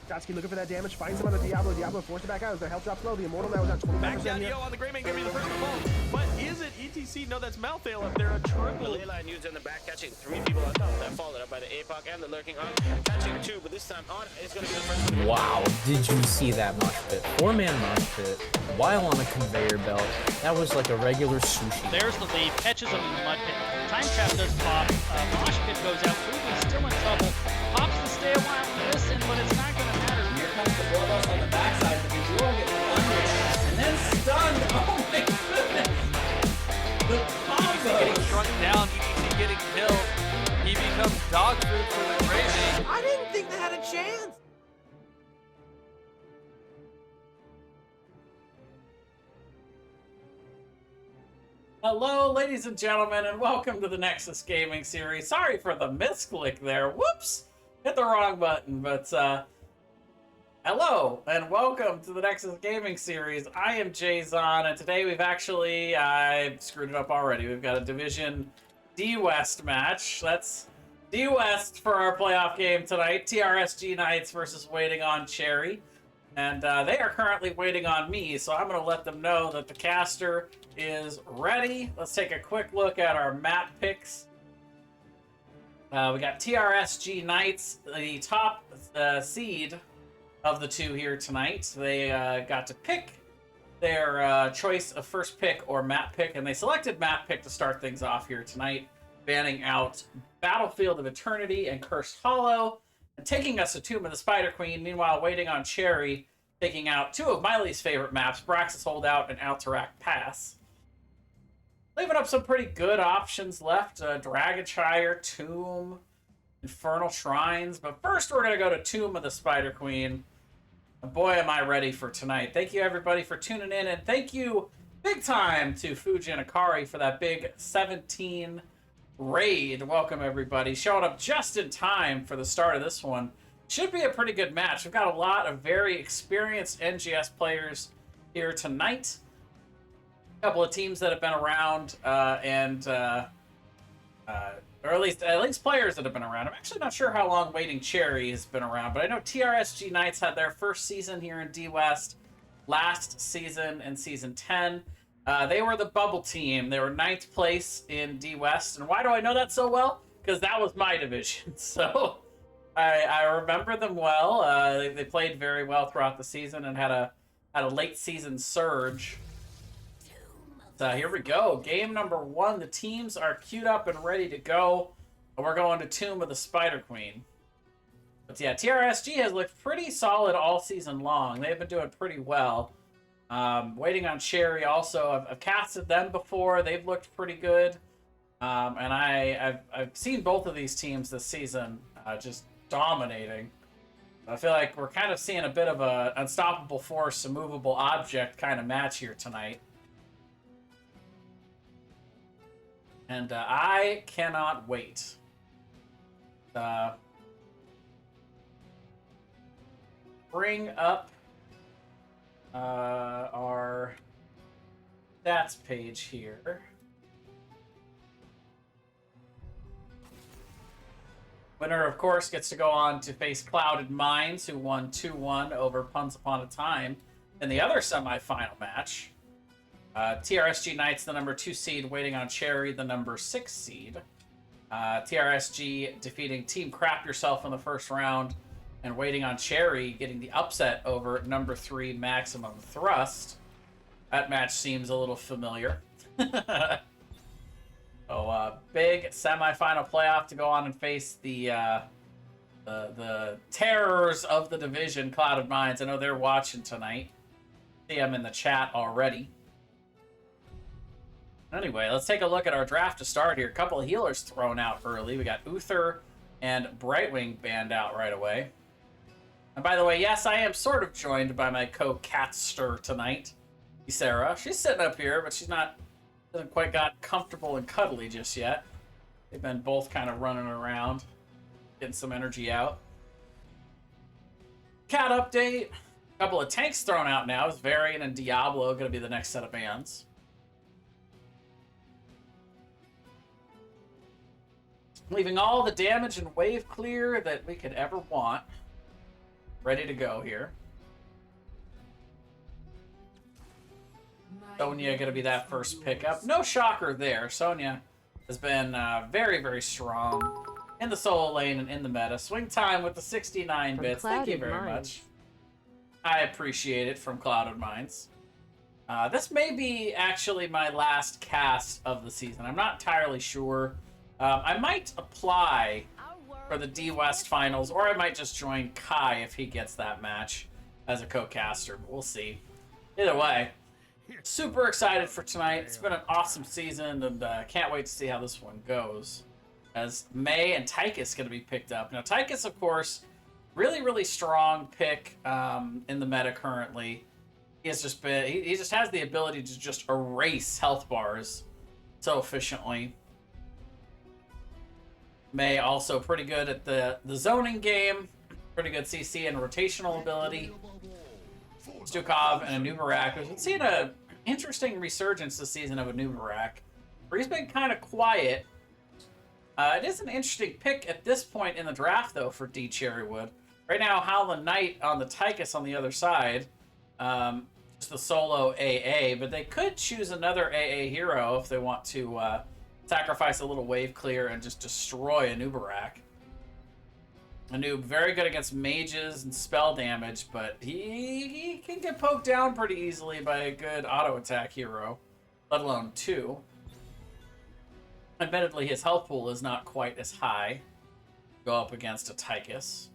Satsuki looking for that damage, finds him on the Diablo. Diablo forced it back out as their health drops low. The Immortal now is at 25%. Back down Yo on the Greymane, gonna be the first to fall. But is it ETC? No, that's Malthael up there. A triple. The Leyline used in the back, catching 3 people on top. That followed up by the APOC and the Lurking On. Catching 2, but this time On is gonna be the first one. Wow, did you see that mosh pit? 4-man mosh pit while on a conveyor belt. That was like a regular sushi. There's the lead, catches him in the mud pit. Time trap does pop. Mosh pit goes out. Fuji's still in trouble. Pops to stay a while and listen, but it's not going to matter. Here comes the Boros on the backside, but the duo gets under and then stunned. Oh my goodness! The combo! Getting shrunk down, ETC getting killed. He becomes dog food for the Greymane. I didn't think they had a chance! Hello, ladies and gentlemen, and welcome to the Nexus Gaming Series. Sorry for the misclick there. Whoops! Hit the wrong button, but hello, and welcome to the Nexus Gaming Series. I am Jayzon, and today we've actually, I screwed it up already. We've got a Division D West match. That's D West for our playoff game tonight. TRSG Knights versus Waiting on Cherry. And they are currently waiting on me, so I'm going to let them know that the caster is ready. Let's take a quick look at our map picks. We got TRSG Knights, the top seed of the two here tonight. They got to pick their choice of first pick or map pick, and they selected map pick to start things off here tonight, banning out Battlefield of Eternity and Cursed Hollow, and taking us to Tomb of the Spider Queen. Meanwhile, Waiting on Cherry, taking out two of my least favorite maps, Braxis Holdout and Alterac Pass. Leaving up some pretty good options left. Dragonshire, Tomb, Infernal Shrines. But first we're going to go to Tomb of the Spider Queen. And boy, am I ready for tonight. Thank you, everybody, for tuning in. And thank you big time to Fuji and Akari for that big 17 raid. Welcome, everybody. Showing up just in time for the start of this one. Should be a pretty good match. We've got a lot of very experienced NGS players here tonight. A couple of teams that have been around, or at least players that have been around. I'm actually not sure how long Waiting Cherry has been around, but I know TRSG Knights had their first season here in D West last season in Season 10. They were the bubble team. They were 9th place in D West. And why do I know that so well? Because that was my division. So I remember them well. They played very well throughout the season and had a late season surge. So here we go. Game number 1. The teams are queued up and ready to go. And we're going to Tomb of the Spider Queen. But yeah, TRSG has looked pretty solid all season long. They've been doing pretty well. Waiting on Cherry also. I've casted them before. They've looked pretty good. And I've seen both of these teams this season just dominating. I feel like we're kind of seeing a bit of an unstoppable force, a movable object kind of match here tonight. And I cannot wait. Bring up our stats page here. Winner, of course, gets to go on to face Clouded Minds, who won 2-1 over Puns Upon a Time in the other semifinal match. TRSG Knights, the number 2 seed, Waiting on Cherry, the number 6 seed. TRSG defeating Team Crap Yourself in the first round, and Waiting on Cherry getting the upset over number 3 Maximum Thrust. That match seems a little familiar. Big semifinal playoff to go on and face the terrors of the division, Clouded Minds. I know they're watching tonight. See them in the chat already. Anyway, let's take a look at our draft to start here. A couple of healers thrown out early. We got Uther and Brightwing banned out right away. And by the way, yes, I am sort of joined by my co-catster tonight, Sarah. She's sitting up here, but hasn't quite got comfortable and cuddly just yet. They've been both kind of running around, getting some energy out. Cat update. A couple of tanks thrown out now. Is Varian and Diablo going to be the next set of bans? Leaving all the damage and wave clear that we could ever want. ready to go here. Sonya gonna be that first pickup. No shocker there. Sonya has been very, very strong in the solo lane and in the meta. Swing time with the 69 bits. Thank you very much. I appreciate it from Clouded Minds. This may be actually my last cast of the season. I'm not entirely sure. I might apply for the D West finals, or I might just join Kai if he gets that match as a co-caster. But we'll see. Either way, super excited for tonight. It's been an awesome season, and can't wait to see how this one goes. As May and Tychus going to be picked up. Now, Tychus, of course, really, really strong pick in the meta currently. He has just been, he just has the ability to just erase health bars so efficiently. May also pretty good at the zoning game, pretty good CC and rotational ability. Stukov and Anubarak. We've seen an interesting resurgence this season of Anubarak, where he's been kind of quiet. It is an interesting pick at this point in the draft, though, for D Cherrywood. Right now, Howlin' Knight on the Tychus on the other side. Just the solo AA, but they could choose another AA hero if they want to sacrifice a little wave clear and just destroy Anubarak. Anub, very good against mages and spell damage, but he can get poked down pretty easily by a good auto attack hero, let alone two. Admittedly, his health pool is not quite as high. Go up against a Tychus.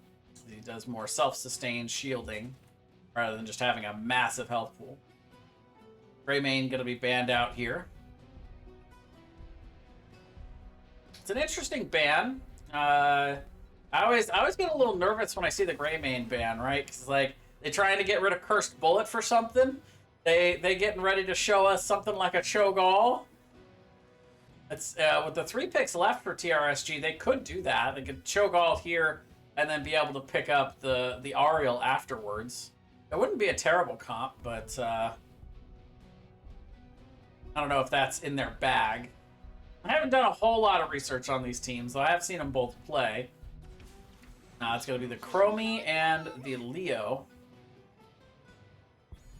He does more self-sustained shielding rather than just having a massive health pool. Greymane going to be banned out here. It's an interesting ban. I always get a little nervous when I see the Greymane ban, right? Because like they trying to get rid of Cursed Bullet for something. They getting ready to show us something like a Cho'Gall. It's with the 3 picks left for TRSG, they could do that. They could Cho'Gall here and then be able to pick up the Ariel afterwards. It wouldn't be a terrible comp, but I don't know if that's in their bag. I haven't done a whole lot of research on these teams, though I have seen them both play. It's going to be the Chromie and the Leo.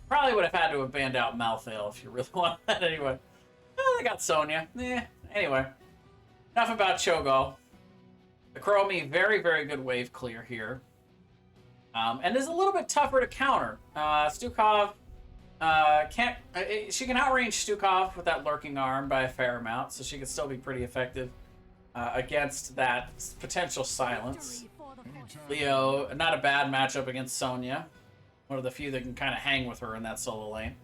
Probably would have had to have banned out Malthael if you really want that anyway. Oh, they got Sonya. Anyway, enough about Cho'Gall. The Chromie, very, very good wave clear here. And is a little bit tougher to counter. Stukov can't... she can outrange Stukov with that lurking arm by a fair amount, so she can still be pretty effective against that potential silence. Leo, not a bad matchup against Sonya. One of the few that can kind of hang with her in that solo lane.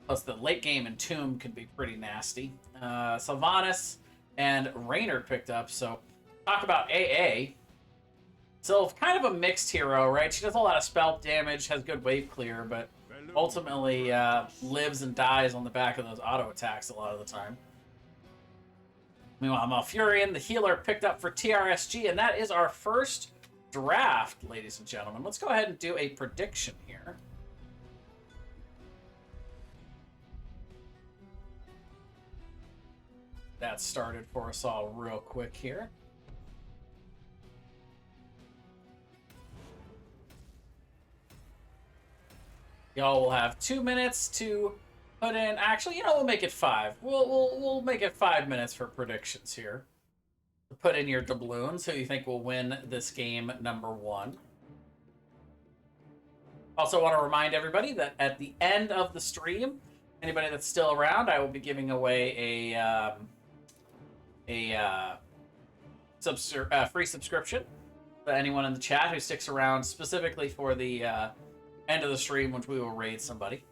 Plus the late game Entomb can be pretty nasty. Sylvanas and Raynor picked up, so talk about AA. So kind of a mixed hero, right? She does a lot of spell damage, has good wave clear, but ultimately lives and dies on the back of those auto attacks a lot of the time. Meanwhile, Malfurion, the healer, picked up for TRSG, and that is our first draft, ladies and gentlemen. Let's go ahead and do a prediction here. That started for us all real quick here. Y'all will have 2 minutes to put in. Actually, you know, we'll make it 5. We'll make it 5 minutes for predictions here. Put in your doubloons who you think will win this game number 1. Also want to remind everybody that at the end of the stream, anybody that's still around, I will be giving away a free subscription to anyone in the chat who sticks around specifically for the end of the stream, which we will raid somebody.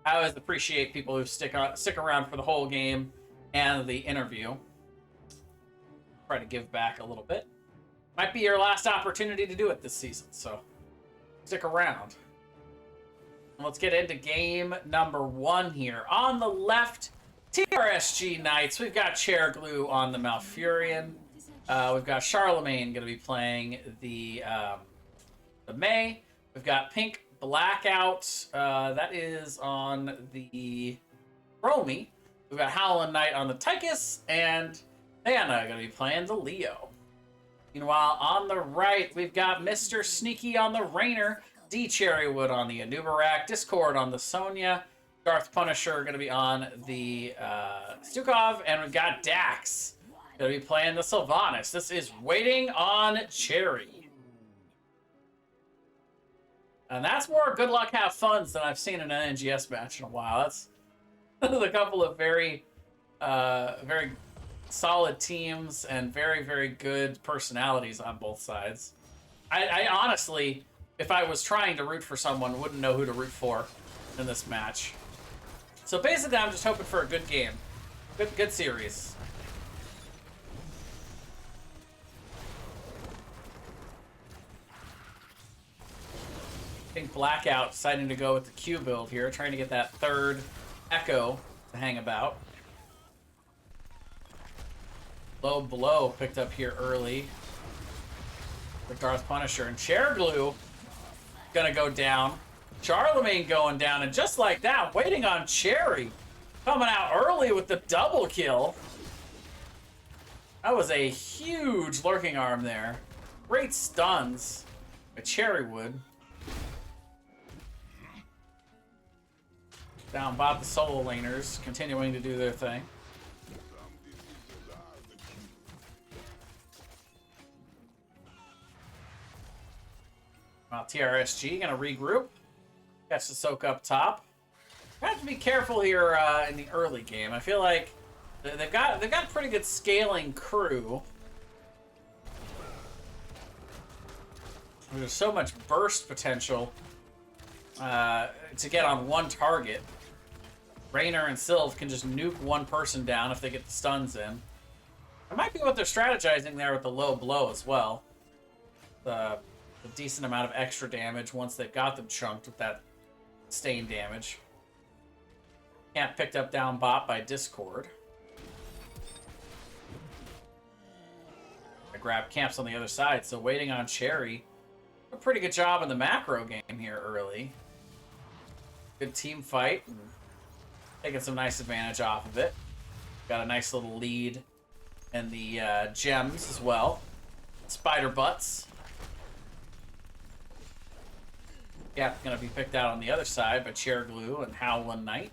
I always appreciate people who stick around for the whole game and the interview. Try to give back a little bit. Might be your last opportunity to do it this season, so stick around. And let's get into game number 1 here. On the left, TRSG Knights. We've got Chair Glue on the Malfurion. We've got Charlemagne going to be playing the May. We've got Pink Blackout. That is on the Chromie. We've got Howlin' Knight on the Tychus, and Anna going to be playing the Leo. Meanwhile, on the right, we've got Mr. Sneaky on the Rainer, D. Cherrywood on the Anubarak, Discord on the Sonya, Darth Punisher going to be on the Stukov, and we've got Dax going to be playing the Sylvanas. This is Waiting on Cherry. And that's more good luck, have funs than I've seen in an NGS match in a while. That's a couple of very solid teams and very, very good personalities on both sides. I honestly, if I was trying to root for someone, wouldn't know who to root for in this match. So basically, I'm just hoping for a good game. Good series. I think Blackout deciding to go with the Q build here, trying to get that third Echo to hang about. Low blow picked up here early. The Darth Punisher and Chair Glue gonna go down. Charlemagne going down, and just like that, Waiting on Cherry coming out early with the double kill. That was a huge lurking arm there. Great stuns by Cherrywood. Down bot the solo laners, continuing to do their thing. Well, TRSG gonna regroup. Catch the soak up top. Have to be careful here in the early game. I feel like they've got a pretty good scaling crew. There's so much burst potential to get on one target. Rainer and Sylv can just nuke one person down if they get the stuns in. That might be what they're strategizing there with the low blow as well. The decent amount of extra damage once they've got them chunked with that stain damage. Camp picked up down bot by Discord. I grab camps on the other side, so Waiting on Cherry. A pretty good job in the macro game here early. Good team fight. And taking some nice advantage off of it. Got a nice little lead in the gems as well. Spider butts. Yeah, gonna be picked out on the other side by Chair Glue and Howlin' Knight.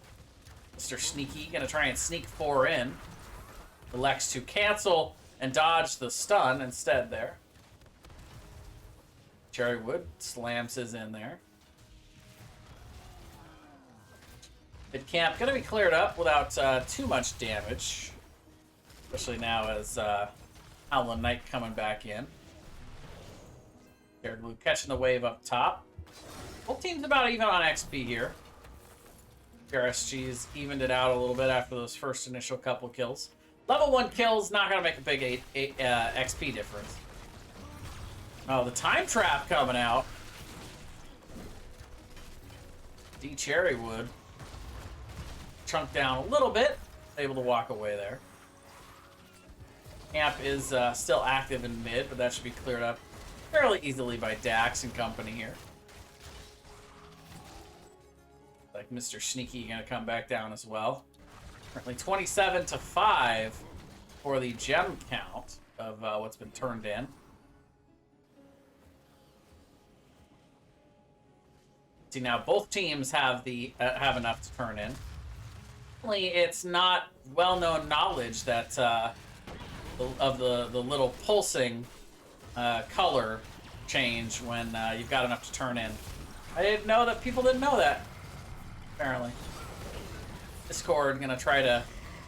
Mr. Sneaky gonna try and sneak 4 in. Elects to cancel and dodge the stun instead there. Cherrywood slams his in there. Mid camp gonna be cleared up without too much damage. Especially now as Howlin' Knight coming back in. Chair Glue catching the wave up top. Both teams about even on XP here. TRSG's evened it out a little bit after those first initial couple kills. Level 1 kills not going to make a big XP difference. Oh, the time trap coming out. D. Cherrywood. Chunked down a little bit. Able to walk away there. Camp is still active in mid, but that should be cleared up fairly easily by Dax and company here. Like Mr. Sneaky gonna come back down as well. Currently 27-5 for the gem count of what's been turned in. See now, both teams have have enough to turn in. Only it's not well-known knowledge that of the little pulsing color change when you've got enough to turn in. I didn't know that people didn't know that. Apparently. Discord gonna try to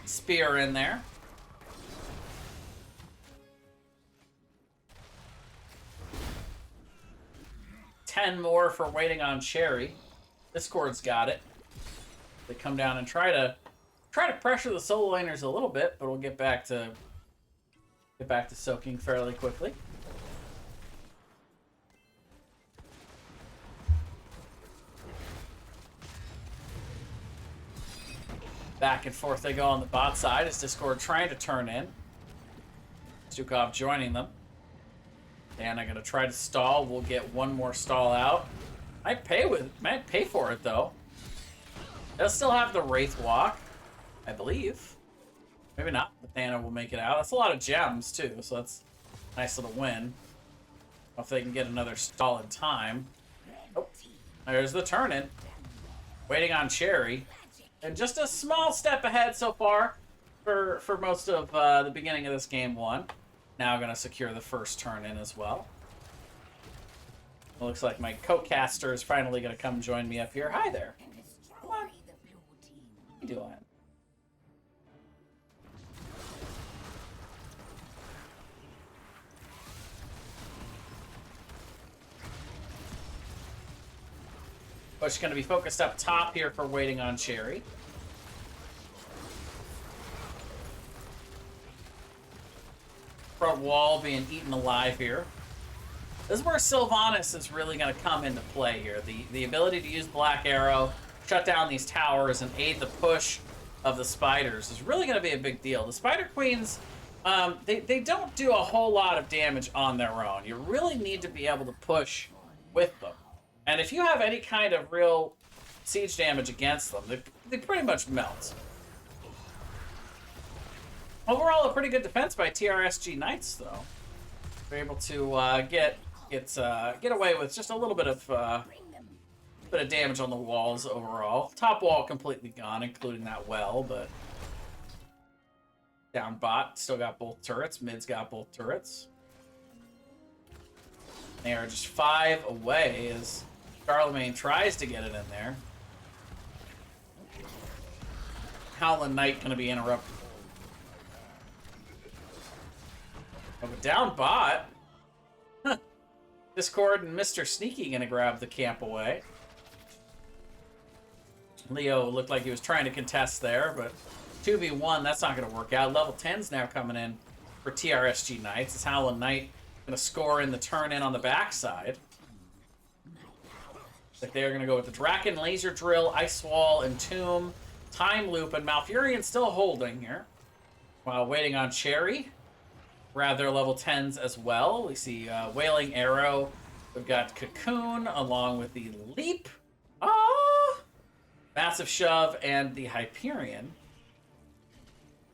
spear in there. $10 more for Waiting on Cherry. Discord's got it. They come down and try to pressure the solo laners a little bit, but we'll get back to soaking fairly quickly. Back and forth they go on the bot side as Discord trying to turn in. Stukov joining them. Dan, I'm gonna try to stall. We'll get one more stall out. Might pay for it though. They'll still have the Wraith Walk, I believe. Maybe not, but Thana will make it out. That's a lot of gems too, so that's Nice little win. If they can get another stall in time. Oh, there's the turn-in. Waiting on Cherry. And just a small step ahead so far for most of the beginning of this game one. Now going to secure the first turn-in as well. It looks like my co-caster is finally going to come join me up here. Hi there. Come on. What are you doing? Push going to be focused up top here for waiting on Cherry. Front wall being eaten alive here. This is where Sylvanas is really going to come into play here. The ability to use Black Arrow, shut down these towers, and aid the push of the spiders is really going to be a big deal. The Spider Queens, they don't do a whole lot of damage on their own. You really need to be able to push with them. And if you have any kind of real siege damage against them, they pretty much melt. Overall, a pretty good defense by TRSG Knights, though. They're able to get away with just a little bit of damage on the walls overall. Top wall completely gone, including that well, but down bot still got both turrets. Mid's got both turrets. They are just 5 away as Charlemagne tries to get it in there. Howlin' Knight going to be interrupted. Oh, but down bot. Huh. Discord and Mr. Sneaky going to grab the camp away. Leo looked like he was trying to contest there, but 2v1, that's not going to work out. Level 10's now coming in for TRSG Knights. It's Howlin' Knight going to score in the turn-in on the backside. Like they're going to go with the Draken, Laser Drill, Ice Wall, Entomb, Time Loop, and Malfurion still holding here. While waiting on Cherry. Grab their level 10s as well. We see Wailing Arrow. We've got Cocoon along with the Leap. Massive Shove and the Hyperion.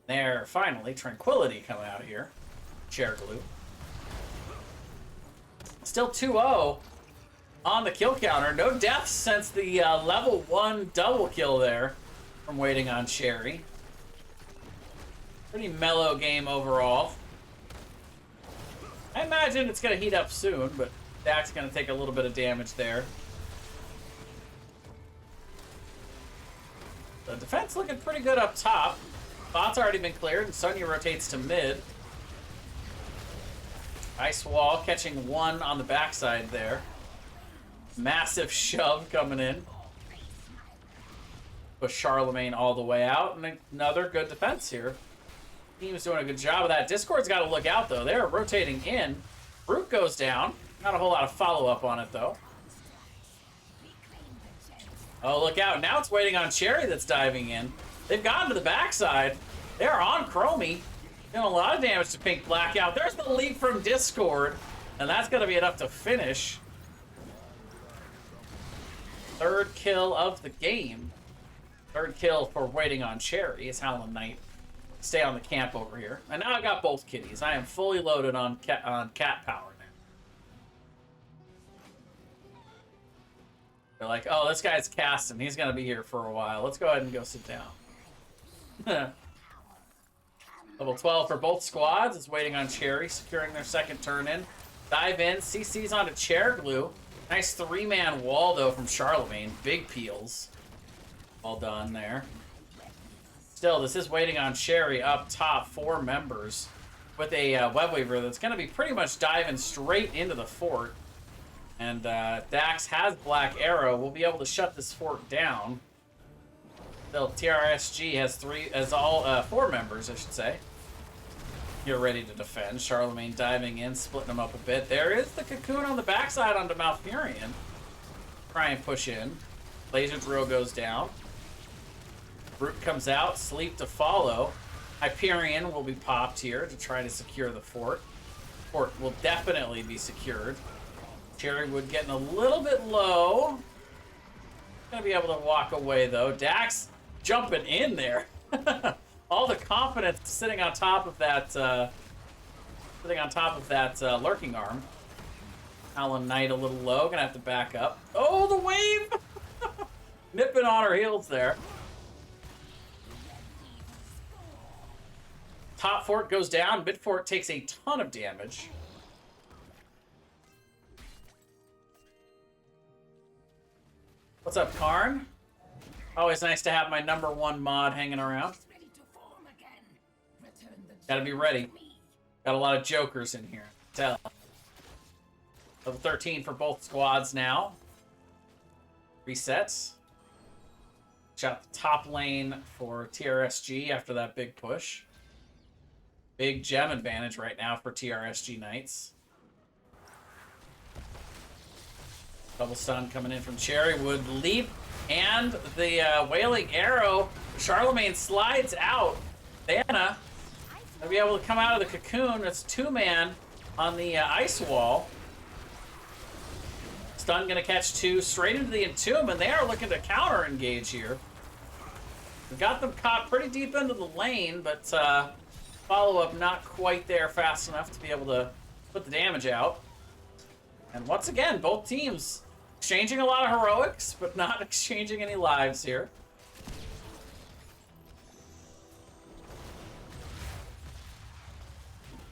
There, finally, Tranquility coming out of here. Chair Glue. Still 2-0 on the kill counter. No deaths since the level 1 double kill there from waiting on Cherry. Pretty mellow game overall. I imagine it's going to heat up soon, but Dak's going to take a little bit of damage there. The defense looking pretty good up top. Bot's already been cleared, and Sonya rotates to mid. Ice Wall catching 1 on the backside there. Massive shove coming in. Push Charlemagne all the way out, and another good defense here. Team's doing a good job of that. Discord's got to look out, though. They're rotating in. Brute goes down. Not a whole lot of follow-up on it, though. Oh, look out. Now it's waiting on Cherry that's diving in. They've gotten to the backside. They're on Chromie. Doing a lot of damage to Pink Blackout. There's the leap from Discord, and that's going to be enough to finish. Third kill of the game. Third kill for waiting on Cherry is Howlin' Knight. Stay on the camp over here. And now I've got both kitties. I am fully loaded on cat power now. They're like, oh, this guy's casting. He's going to be here for a while. Let's go ahead and go sit down. Level 12 for both squads is waiting on Cherry, securing their second turn in. Dive in. CC's onto Chair Glue. Nice 3-man wall, though, from Charlemagne. Big peels. All done there. Still, this is waiting on Cherry up top, 4 members with a Web Weaver that's going to be pretty much diving straight into the fort. And Dax has Black Arrow. We'll be able to shut this fort down. Still, TRSG has 4 members, I should say. You're ready to defend. Charlemagne diving in, splitting them up a bit. There is the Cocoon on the backside onto Malfurion. Try and push in. Laser Drill goes down. Brute comes out, Sleep to follow. Hyperion will be popped here to try to secure the fort. Fort will definitely be secured. Cherrywood getting a little bit low. Gonna be able to walk away though. Dax jumping in there. All the confidence sitting on top of that sitting on top of that lurking arm. Alan Knight a little low, gonna have to back up. Oh, the wave! Nipping on her heels there. Top fort goes down, mid fort takes a ton of damage. What's up, Karn? Always nice to have my #1 mod hanging around. Gotta be ready. Got a lot of jokers in here. Tell. Level 13 for both squads now. Resets. Shot the top lane for TRSG after that big push. Big gem advantage right now for TRSG Knights. Double stun coming in from Cherrywood. Leap and the Wailing Arrow. Charlemagne slides out. Vanna gonna be able to come out of the cocoon. It's 2-man on the ice wall. Stun gonna catch 2 straight into the Entomb, and they are looking to counter engage here. We got them caught pretty deep into the lane, but follow-up not quite there fast enough to be able to put the damage out. And once again, both teams exchanging a lot of heroics, but not exchanging any lives here.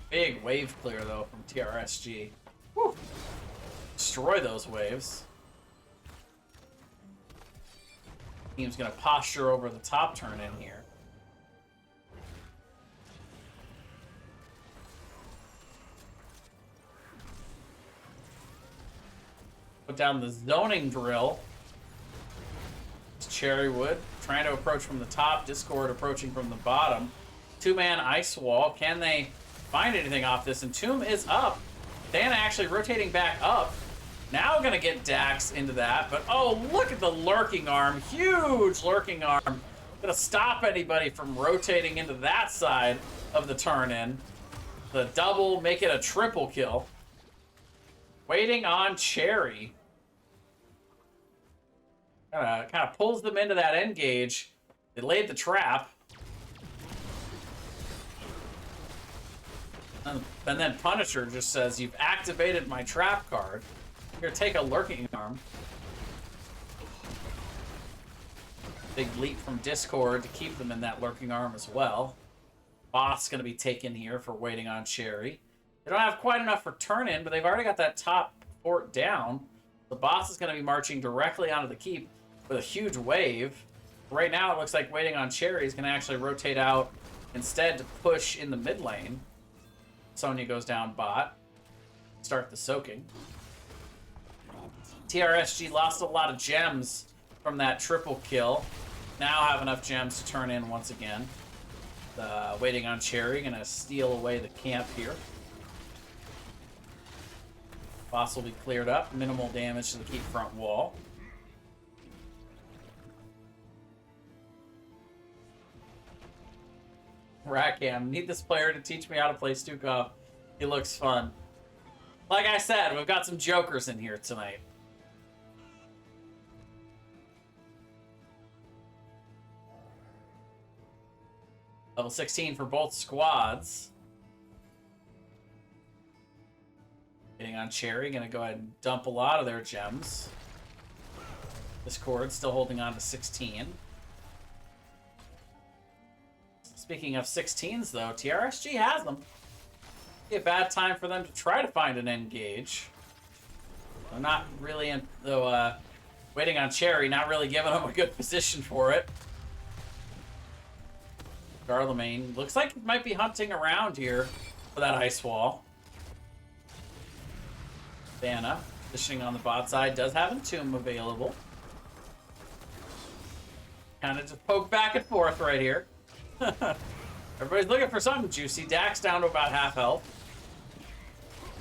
Big wave clear, though, from TRSG. Whew. Destroy those waves. Team's gonna posture over the top turn in here. Put down the zoning drill. It's Cherrywood trying to approach from the top. Discord approaching from the bottom. 2-man ice wall. Can they find anything off this? And Tomb is up. Dana actually rotating back up. Now gonna get Dax into that, but oh, look at the lurking arm. Huge lurking arm. Gonna stop anybody from rotating into that side of the turn-in. The double, make it a triple kill. Waiting on Cherry. Kind of pulls them into that engage. They laid the trap. And then Punisher just says, "You've activated my trap card. Here, take a lurking arm." Big leap from Discord to keep them in that lurking arm as well. Boss going to be taken here for waiting on Cherry. They don't have quite enough for turn-in, but they've already got that top fort down. The boss is going to be marching directly onto the keep with a huge wave. Right now, it looks like waiting on Cherry is going to actually rotate out instead to push in the mid lane. Sonya goes down bot. Start the soaking. TRSG lost a lot of gems from that triple kill. Now have enough gems to turn in once again. Waiting on Cherry, gonna steal away the camp here. Boss will be cleared up. Minimal damage to the keep front wall. Rackham, need this player to teach me how to play Stukov. He looks fun. Like I said, we've got some jokers in here tonight. Level 16 for both squads. Getting on Cherry, gonna go ahead and dump a lot of their gems. Discord still holding on to 16. Speaking of 16s, though, TRSG has them. Be a bad time for them to try to find an engage. I'm not really in, though. Waiting on Cherry, not really giving them a good position for it. Charlemagne looks like it might be hunting around here for that ice wall. Vanna, positioning on the bot side, does have Entomb available. Kind of just poke back and forth right here. Everybody's looking for something juicy. Dax down to about half health.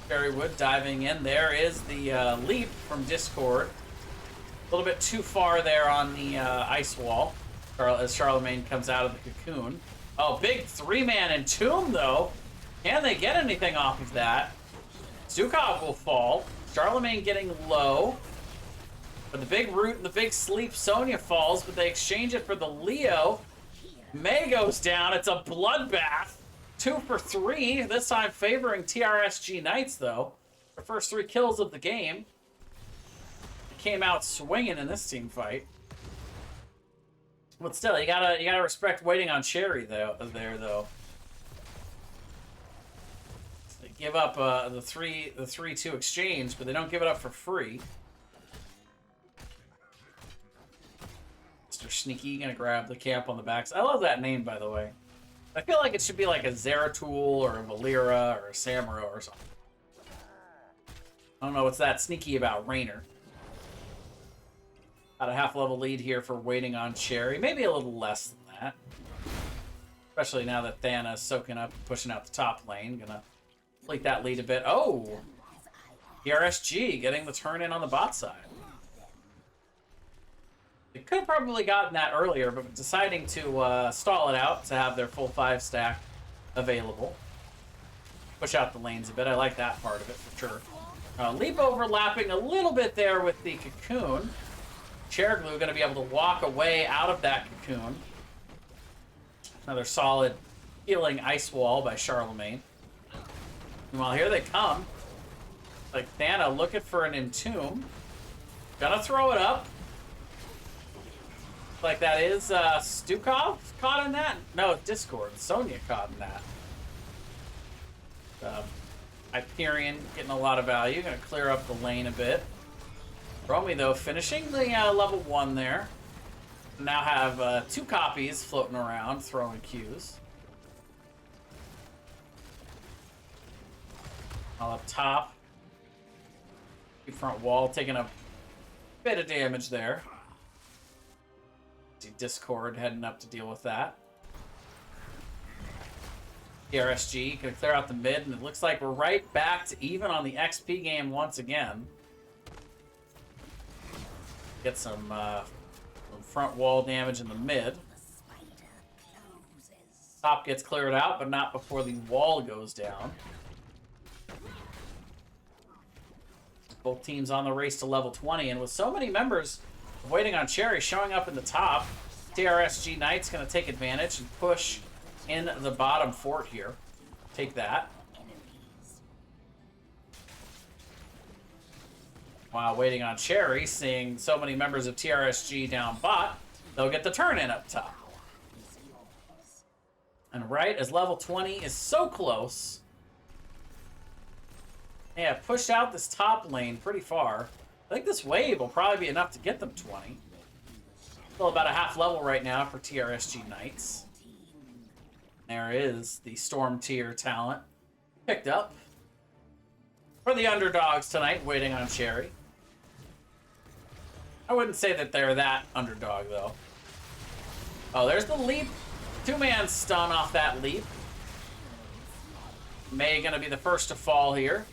Cherrywood diving in. There is the leap from Discord. A little bit too far there on the ice wall as Charlemagne comes out of the cocoon. Oh, big 3-man Entomb, though. Can they get anything off of that? Zukov will fall. Charlemagne getting low. But the big root and the big sleep, Sonya falls, but they exchange it for the Leo. May goes down. It's a bloodbath. 2 for 3, this time favoring TRSG Knights, though. Their first 3 kills of the game. They came out swinging in this team fight. But still, you gotta respect waiting on Cherry though. They give up the 3-2 exchange, but they don't give it up for free. Mr. Sneaky gonna grab the camp on the backs. I love that name, by the way. I feel like it should be like a Zeratul or a Valera or a Samuro or something. I don't know what's that sneaky about Raynor. Got a half-level lead here for waiting on Cherry. Maybe a little less than that. Especially now that Thana's soaking up and pushing out the top lane. Gonna complete that lead a bit. Oh! TRSG getting the turn in on the bot side. They could have probably gotten that earlier, but deciding to stall it out to have their full 5 stack available. Push out the lanes a bit. I like that part of it for sure. Leap overlapping a little bit there with the cocoon. Chairglue going to be able to walk away out of that cocoon. Another solid healing ice wall by Charlemagne. Meanwhile, here they come. Like Thana looking for an entomb. Gonna throw it up. Like that is Stukov caught in that? No, Discord. Sonya caught in that. Hyperion getting a lot of value. Gonna clear up the lane a bit. Romy, though, finishing the level 1 there. Now have 2 copies floating around, throwing Qs. All up top. Front wall taking a bit of damage there. See Discord heading up to deal with that. TRSG gonna clear out the mid, and it looks like we're right back to even on the XP game once again. Get some front wall damage in the mid. Top gets cleared out, but not before the wall goes down. Both teams on the race to level 20, and with so many members waiting on Cherry showing up in the top, TRSG Knights going to take advantage and push in the bottom fort here. Take that. While waiting on Cherry, seeing so many members of TRSG down bot, they'll get the turn in up top. And right as level 20 is so close, they have pushed out this top lane pretty far. I think this wave will probably be enough to get them 20. Still about a half level right now for TRSG Knights. There is the Storm tier talent picked up for the underdogs tonight, waiting on Cherry. I wouldn't say that they're that underdog, though. Oh, there's the leap. 2-man stun off that leap. May gonna be the first to fall here.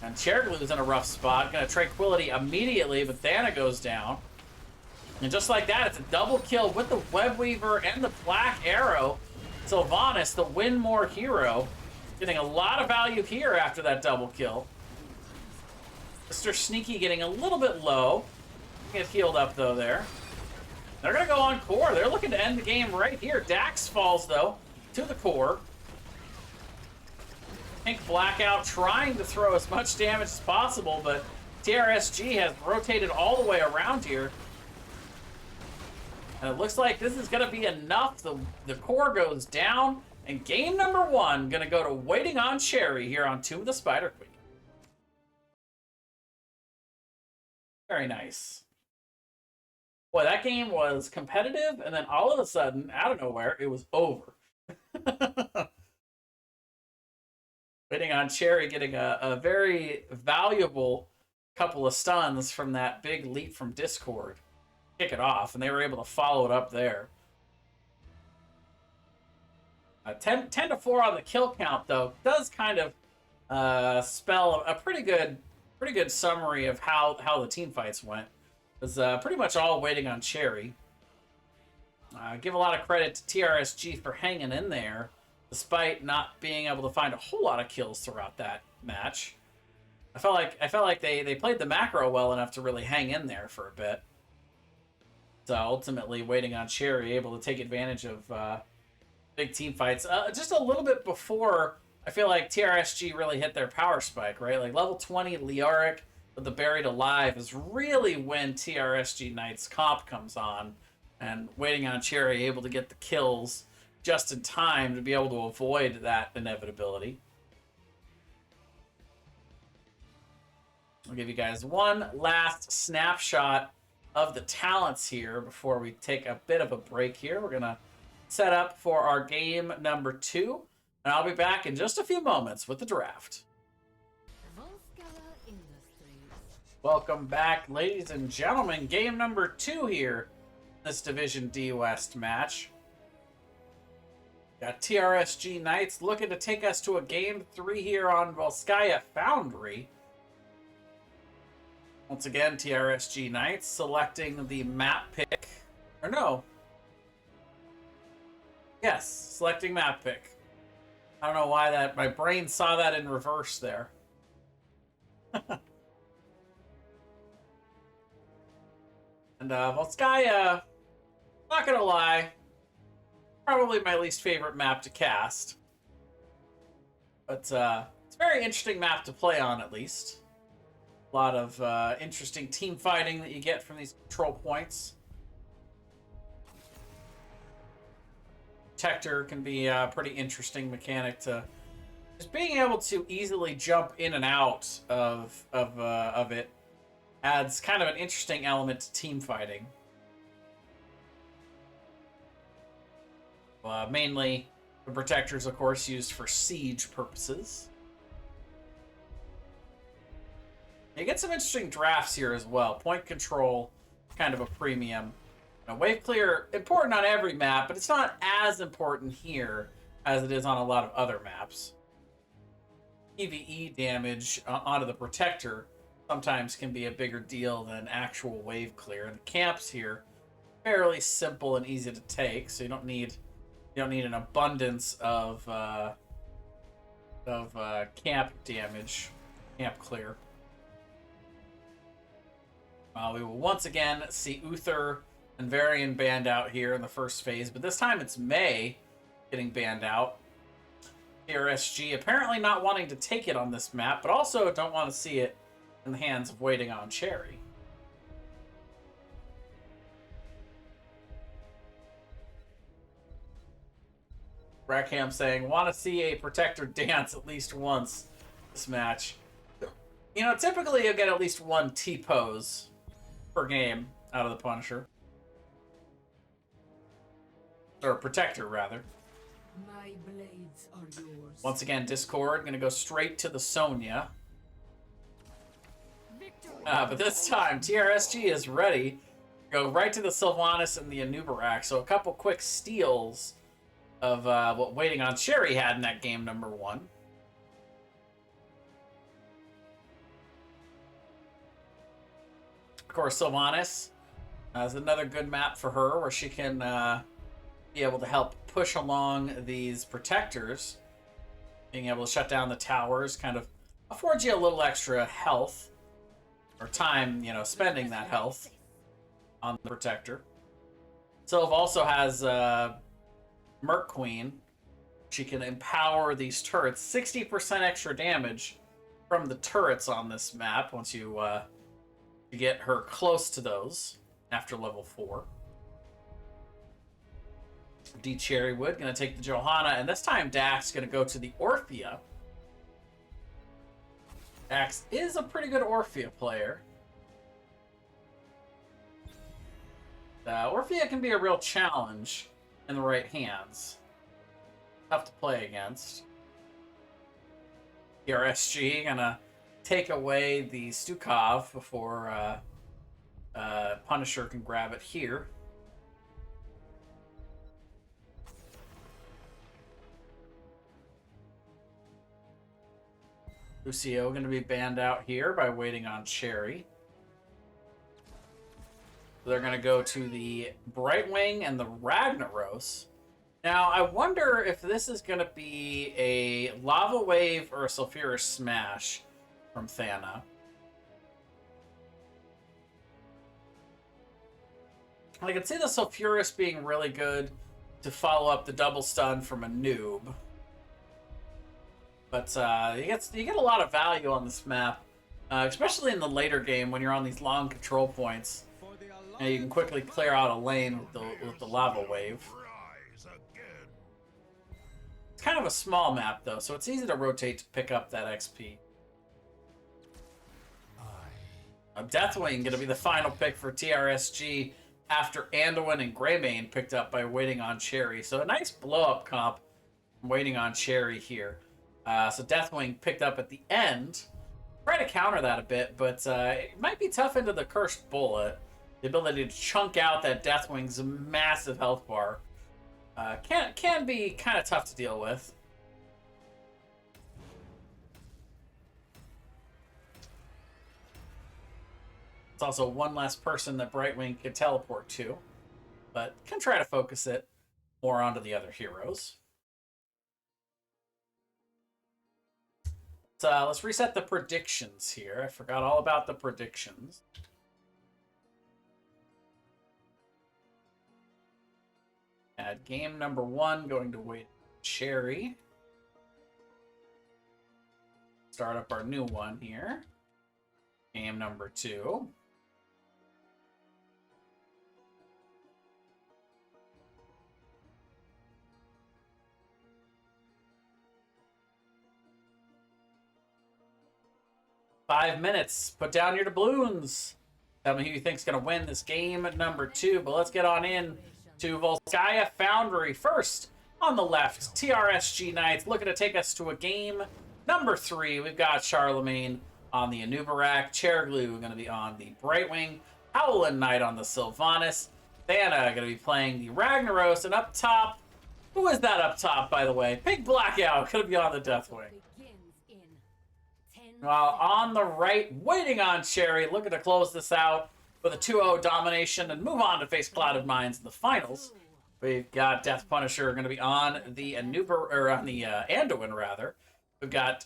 And Chairglue's in a rough spot. Gonna Tranquility immediately, but Thana goes down. And just like that, it's a double kill with the Web Weaver and the Black Arrow. Sylvanas, the win more hero, getting a lot of value here after that double kill. Mr. Sneaky getting a little bit low. Get healed up, though, there. They're going to go on core. They're looking to end the game right here. Dax falls, though, to the core. Pink Blackout trying to throw as much damage as possible, but TRSG has rotated all the way around here. And it looks like this is going to be enough. The core goes down, and game number 1 going to go to waiting on Cherry here on Tomb of the Spider Queen. Very nice. Boy, that game was competitive, and then all of a sudden, out of nowhere, it was over. Waiting on Cherry getting a very valuable couple of stuns from that big leap from Discord. Kick it off, and they were able to follow it up there. 10 to 4 on the kill count, though, does kind of spell a pretty good summary of how the team fights went. It was pretty much all waiting on Cherry. Give a lot of credit to TRSG for hanging in there, despite not being able to find a whole lot of kills throughout that match. I felt like they played the macro well enough to really hang in there for a bit. So ultimately, waiting on Cherry, able to take advantage of big team fights. Just a little bit before, I feel like TRSG really hit their power spike, right? Like level 20 Leoric with the Buried Alive is really when TRSG Knights comp comes on, and Waiting on Cherry able to get the kills just in time to be able to avoid that inevitability. I'll give you guys one last snapshot of the talents here before we take a bit of a break here. We're going to set up for our game number 2, and I'll be back in just a few moments with the draft. Welcome back, ladies and gentlemen. Game number 2 here, this Division D West match. Got TRSG Knights looking to take us to a game 3 here on Volskaya Foundry. Once again, TRSG Knights selecting the map pick. Or no. Yes, selecting map pick. I don't know why that... My brain saw that in reverse there. And Volskaya, not gonna lie, probably my least favorite map to cast. But it's a very interesting map to play on, at least. A lot of interesting team fighting that you get from these control points. Protector can be a pretty interesting mechanic to just being able to easily jump in and out of it adds kind of an interesting element to team fighting. Mainly, the Protector's, of course, used for siege purposes. You get some interesting drafts here as well. Point control, kind of a premium. Now, wave clear, important on every map, but it's not as important here as it is on a lot of other maps. PvE damage onto the Protector sometimes can be a bigger deal than actual wave clear. And the camps here, fairly simple and easy to take, so you don't need an abundance of camp damage, camp clear. We will once again see Uther and Varian banned out here in the first phase, but this time it's May getting banned out. TRSG apparently not wanting to take it on this map, but also don't want to see it in the hands of Waiting on Cherry. Rackham saying, want to see a Protector dance at least once this match. You know, typically you'll get at least one T-pose per game out of the Punisher. Or Protector, rather. My blades are yours. Once again, Discord, going to go straight to the Sonya. But this time, TRSG is ready. Go right to the Sylvanas and the Anubarak. So a couple quick steals of what Waiting on Cherry had in that game number 1. Of course, Sylvanas is another good map for her where she can be able to help push along these Protectors. Being able to shut down the towers kind of affords you a little extra health. Or time, you know, spending that health on the Protector. Sylv also has Merc Queen. She can empower these turrets. 60% extra damage from the turrets on this map once you get her close to those after level 4. D Cherrywood going to take the Johanna, and this time Dax going to go to the Orphea. Dax is a pretty good Orphea player. Orphea can be a real challenge in the right hands. Tough to play against. TRSG gonna take away the Stukov before Punisher can grab it here. Lucio going to be banned out here by Waiting on Cherry. They're going to go to the Brightwing and the Ragnaros. Now, I wonder if this is going to be a Lava Wave or a Sulfurous Smash from Thana. I can see the Sulfurous being really good to follow up the double stun from a noob. But you get a lot of value on this map, especially in the later game when you're on these long control points. And you can quickly clear out a lane with the lava wave. It's kind of a small map though, so it's easy to rotate to pick up that XP. Deathwing going to be the final pick for TRSG after Anduin and Greymane picked up by Waiting on Cherry. So a nice blow-up comp from Waiting on Cherry here. So Deathwing picked up at the end. Try to counter that a bit, but it might be tough into the Cursed Bullet. The ability to chunk out that Deathwing's massive health bar can be kind of tough to deal with. It's also one less person that Brightwing could teleport to, but can try to focus it more onto the other heroes. So let's reset the predictions here. I forgot all about the predictions. Add game number 1 going to Wait Cherry. Start up our new one here. Game number 2. Five minutes. Put down your doubloons. Tell me who you think's going to win this game at number 2. But let's get on in to Volskaya Foundry. First, on the left, TRSG Knights looking to take us to a game number 3. We've got Charlemagne on the Anubarak, Cherglue going to be on the Brightwing, Howlin' Knight on the Sylvanas, Thana going to be playing the Ragnaros, and up top, who is that up top, by the way? Big Blackout going to be on the Deathwing. While on the right, Waiting on Cherry, looking to close this out with a 2-0 domination and move on to face Clouded Minds in the finals. We've got Death Punisher going to be on the Anduin rather. We've got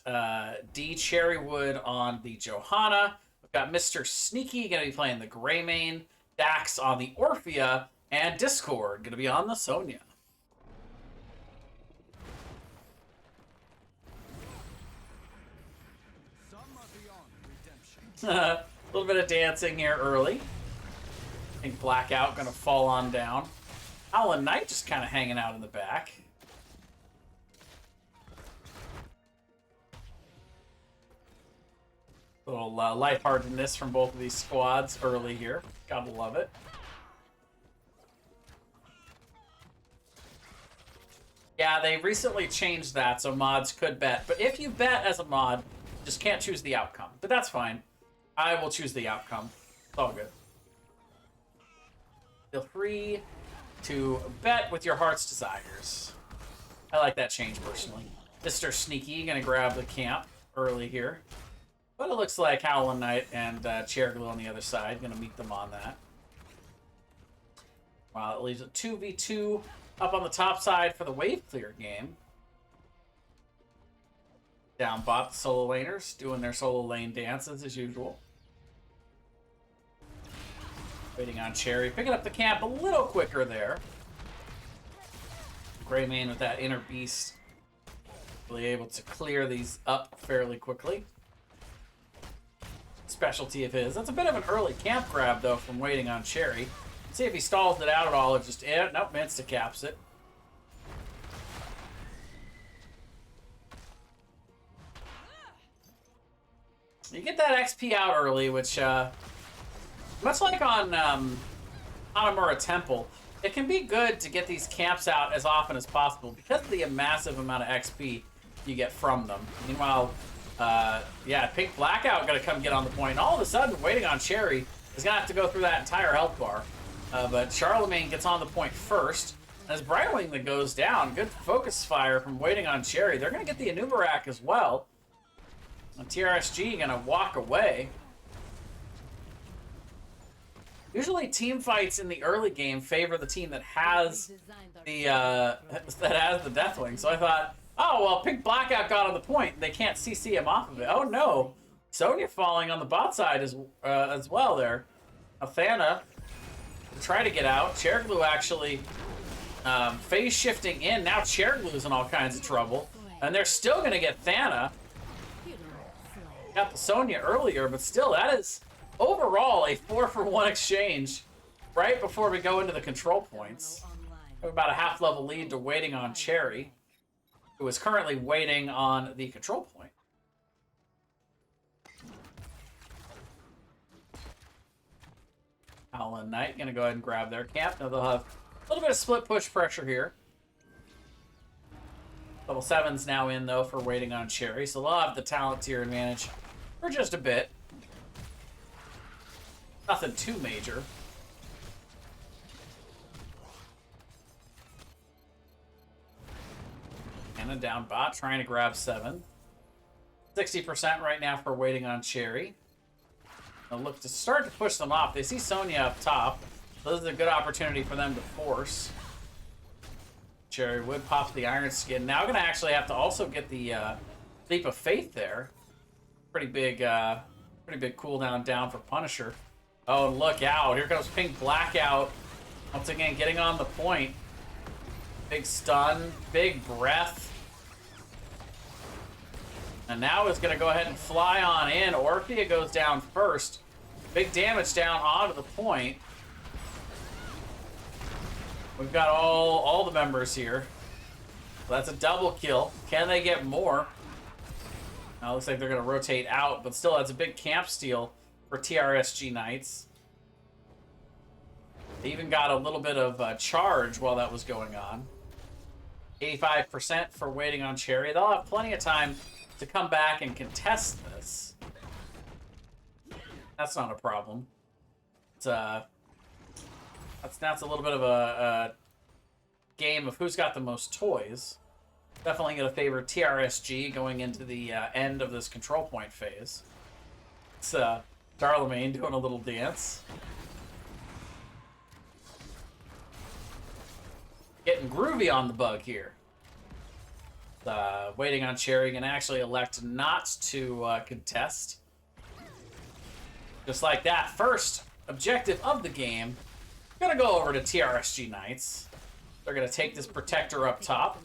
D Cherrywood on the Johanna. We've got Mr. Sneaky going to be playing the Greymane, Dax on the Orphea, and Discord going to be on the Sonya. A little bit of dancing here early. I think Blackout going to fall on down. Howlin' Knight just kind of hanging out in the back. A little lightheartedness from both of these squads early here. Gotta love it. Yeah, they recently changed that so mods could bet. But if you bet as a mod, you just can't choose the outcome. But that's fine. I will choose the outcome. It's all good. Feel free to bet with your heart's desires. I like that change personally. Mr. Sneaky gonna grab the camp early here. But it looks like Howlin' Knight and Cherglue on the other side. Gonna meet them on that. Well, it leaves a 2v2 up on the top side for the wave clear game. Down bot, the solo laners doing their solo lane dances as usual. Waiting on Cherry, picking up the camp a little quicker there. Greymane with that inner beast, really able to clear these up fairly quickly. Specialty of his. That's a bit of an early camp grab though from Waiting on Cherry. See if he stalls it out at all or just nope, insta-caps it. You get that XP out early, which, much like on Hanamura Temple, it can be good to get these camps out as often as possible because of the massive amount of XP you get from them. Meanwhile, yeah, Pink Blackout gonna come get on the point. And all of a sudden, Waiting on Cherry is gonna have to go through that entire health bar. But Charlemagne gets on the point first. As Brightwing that goes down, good focus fire from Waiting on Cherry. They're gonna get the Anubarak as well. And TRSG gonna walk away. Usually team fights in the early game favor the team that has the Deathwing. So I thought, oh well, Pink Blackout got on the point. They can't CC him off of it. Oh no, Sonya falling on the bot side as well there. Athana try to get out. Cherglue actually phase shifting in. Now Cherry losing all kinds of trouble. And they're still going to get Thana. Got the Sonya earlier, but still, that is overall a 4-for-1 exchange right before we go into the control points. We have about a half-level lead to waiting on Cherry, who is currently waiting on the control point. Owl and Knight going to go ahead and grab their camp. Now they'll have a little bit of split push pressure here. Level 7's now in, though, for waiting on Cherry, so they'll have the talent tier advantage for just a bit. Nothing too major. Anna down bot, trying to grab 7. 60% right now for waiting on Cherry. They'll look to start to push them off. They see Sonya up top. So this is a good opportunity for them to force. Cherry would pop the Iron Skin. Now going to actually have to also get the Leap of Faith there. Pretty big cooldown down for Punisher. Oh, look out. Here comes Pink Blackout. Once again, getting on the point. Big stun, big breath. And now it's going to go ahead and fly on in. Orphea goes down first. Big damage down onto the point. We've got all the members here. So that's a double kill. Can they get more? Now it looks like they're going to rotate out, but still that's a big camp steal for TRSG Knights. They even got a little bit of charge while that was going on. 85% for waiting on Cherry. They'll have plenty of time to come back and contest this. That's not a problem. It's that's a little bit of a game of who's got the most toys. Definitely going to favor TRSG going into the end of this control point phase. It's Charlemagne doing a little dance. Getting groovy on the bug here. Waiting on Cherry, can actually elect not to contest. Just like that. First objective of the game. Gonna go over to TRSG Knights. They're gonna take this Protector up top.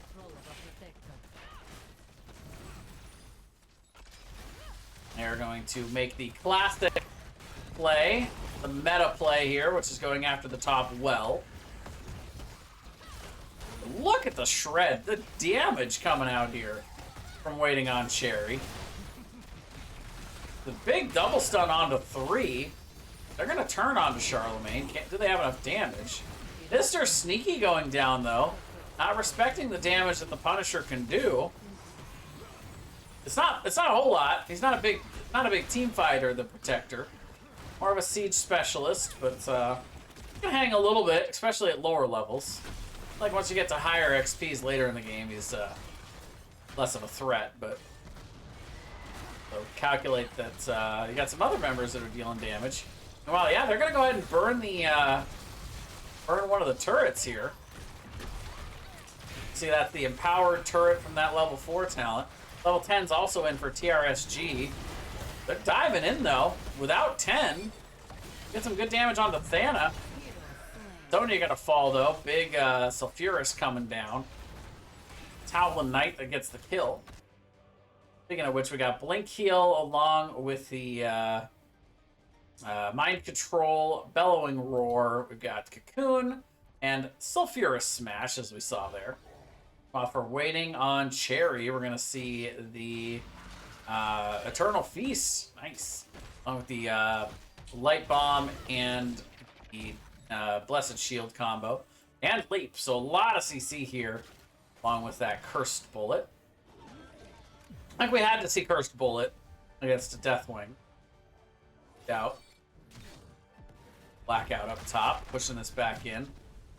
They're going to make the classic play, the meta play here, which is going after the top well. Look at the shred, the damage coming out here from waiting on Cherry. The big double stun onto 3. They're going to turn onto Charlemagne. Do they have enough damage? Mr. Sneaky going down, though. Not respecting the damage that the Punisher can do. It's not a whole lot. He's not a big team fighter, the Protector. More of a siege specialist, but he can hang a little bit, especially at lower levels. Like once you get to higher XPs later in the game, he's less of a threat, but so calculate that you got some other members that are dealing damage. And well, yeah, they're gonna go ahead and burn the burn one of the turrets here. See, that's the empowered turret from that level 4 talent. Level 10's also in for TRSG. They're diving in though, without 10. Get some good damage on the Thana. Sonya gonna fall though. Big Sulfuris coming down. It's Howlin' Knight that gets the kill. Speaking of which, we got Blink Heal along with the Mind Control, Bellowing Roar. We've got Cocoon and Sulfuris Smash, as we saw there. While for waiting on Cherry, we're gonna see the Eternal Feast. Nice. Along with the Light Bomb and the Blessed Shield combo. And Leap. So a lot of CC here, along with that Cursed Bullet. I think we had to see Cursed Bullet against Deathwing. Doubt. Blackout up top, pushing this back in.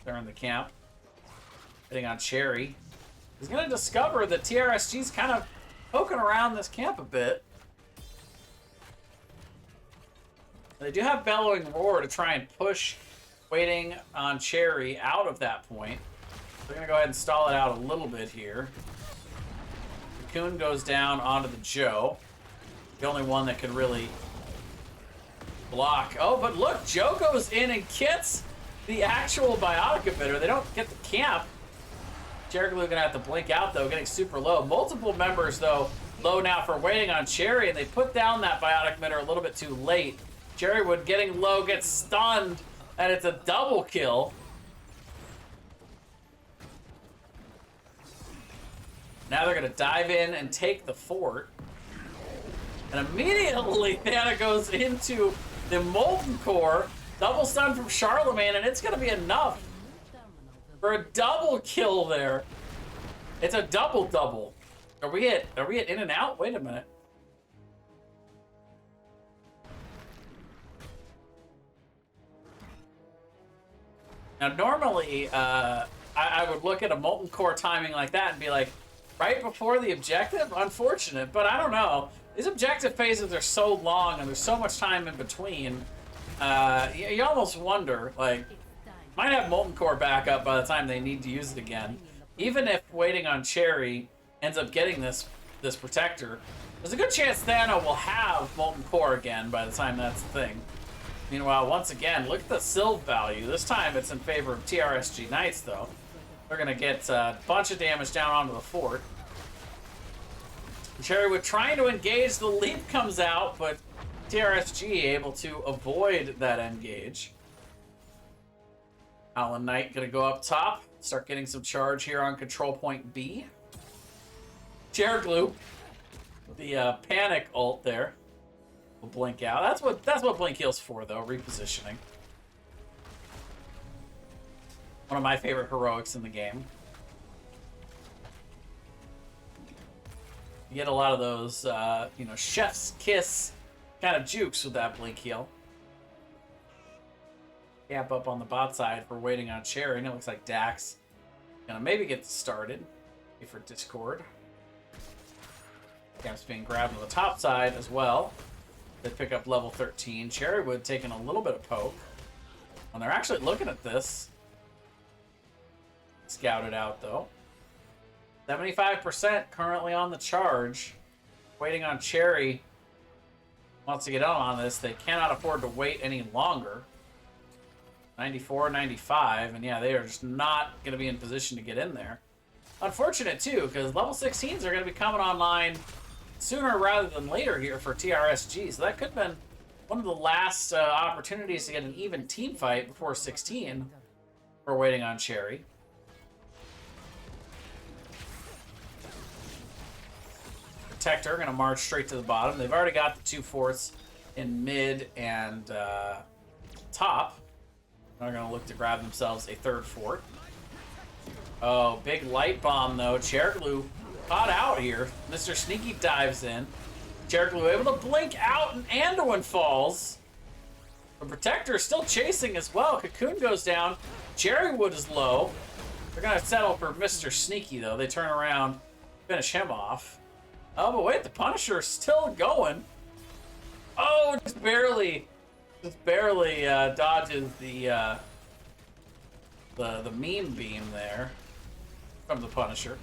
They're in the camp. Hitting on Cherry. He's going to discover that TRSG's kind of poking around this camp a bit. They do have Bellowing Roar to try and push waiting on Cherry out of that point. They're going to go ahead and stall it out a little bit here. Cocoon goes down onto the Joe. The only one that can really block. Oh, but look, Joe goes in and gets the actual biotic emitter. They don't get the camp. Cherry Glue gonna have to blink out though, getting super low. Multiple members though low now for waiting on Cherry, and they put down that biotic emitter a little bit too late. Cherrywood getting low, gets stunned, and it's a double kill. Now they're gonna dive in and take the fort. And immediately Thana goes into the Molten Core. Double stun from Charlemagne, and it's gonna be enough for a double kill there. It's a double. Are we at in and out? Wait a minute. Now normally I would look at a Molten Core timing like that and be like, right before the objective? Unfortunate, but I don't know. These objective phases are so long and there's so much time in between. You almost wonder, like, might have Molten Core back up by the time they need to use it again. Even if waiting on Cherry ends up getting this protector, there's a good chance Thana will have Molten Core again by the time that's the thing. Meanwhile, once again, look at the Sylve value. This time it's in favor of TRSG Knights, though. They're going to get a bunch of damage down onto the fort. Cherrywood trying to engage, the leap comes out, but TRSG able to avoid that engage. Alan Knight gonna go up top, start getting some charge here on control point B. Cherry Glue, the panic ult there, will blink out. That's what blink heal's for, though. Repositioning. One of my favorite heroics in the game. You get a lot of those, you know, chef's kiss kind of jukes with that blink heal. Camp up on the bot side for waiting on Cherry, and it looks like Dax gonna maybe get started. Wait for Discord. Camp's being grabbed on the top side as well. They pick up level 13. Cherrywood taking a little bit of poke. And they're actually looking at this. Scouted out though. 75% currently on the charge. Waiting on Cherry. Wants to get on this. They cannot afford to wait any longer. 94, 95, and yeah, they are just not going to be in position to get in there. Unfortunate too, because level 16s are going to be coming online sooner rather than later here for TRSG, so that could have been one of the last opportunities to get an even team fight before 16. We're waiting on Cherry. Protector going to march straight to the bottom. They've already got the 2 forts in mid and top. They're going to look to grab themselves a 3rd fort. Oh, big light bomb though. Cherry Glue caught out here. Mr. Sneaky dives in. Cherry Glue able to blink out, and Anduin falls. The Protector is still chasing as well. Cocoon goes down. Cherrywood is low. They're going to settle for Mr. Sneaky though. They turn around, finish him off. Oh, but wait, the Punisher is still going. Oh, just barely dodges the meme beam there from the Punisher,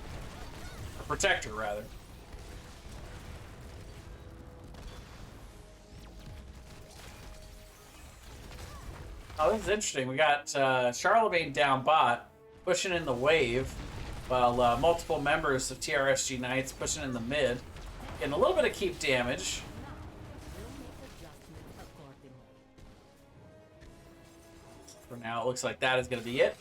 or Protector rather. Oh, this is interesting. We got Charlemagne down bot pushing in the wave, while multiple members of TRSG Knights pushing in the mid, getting a little bit of keep damage. For now, it looks like that is going to be it.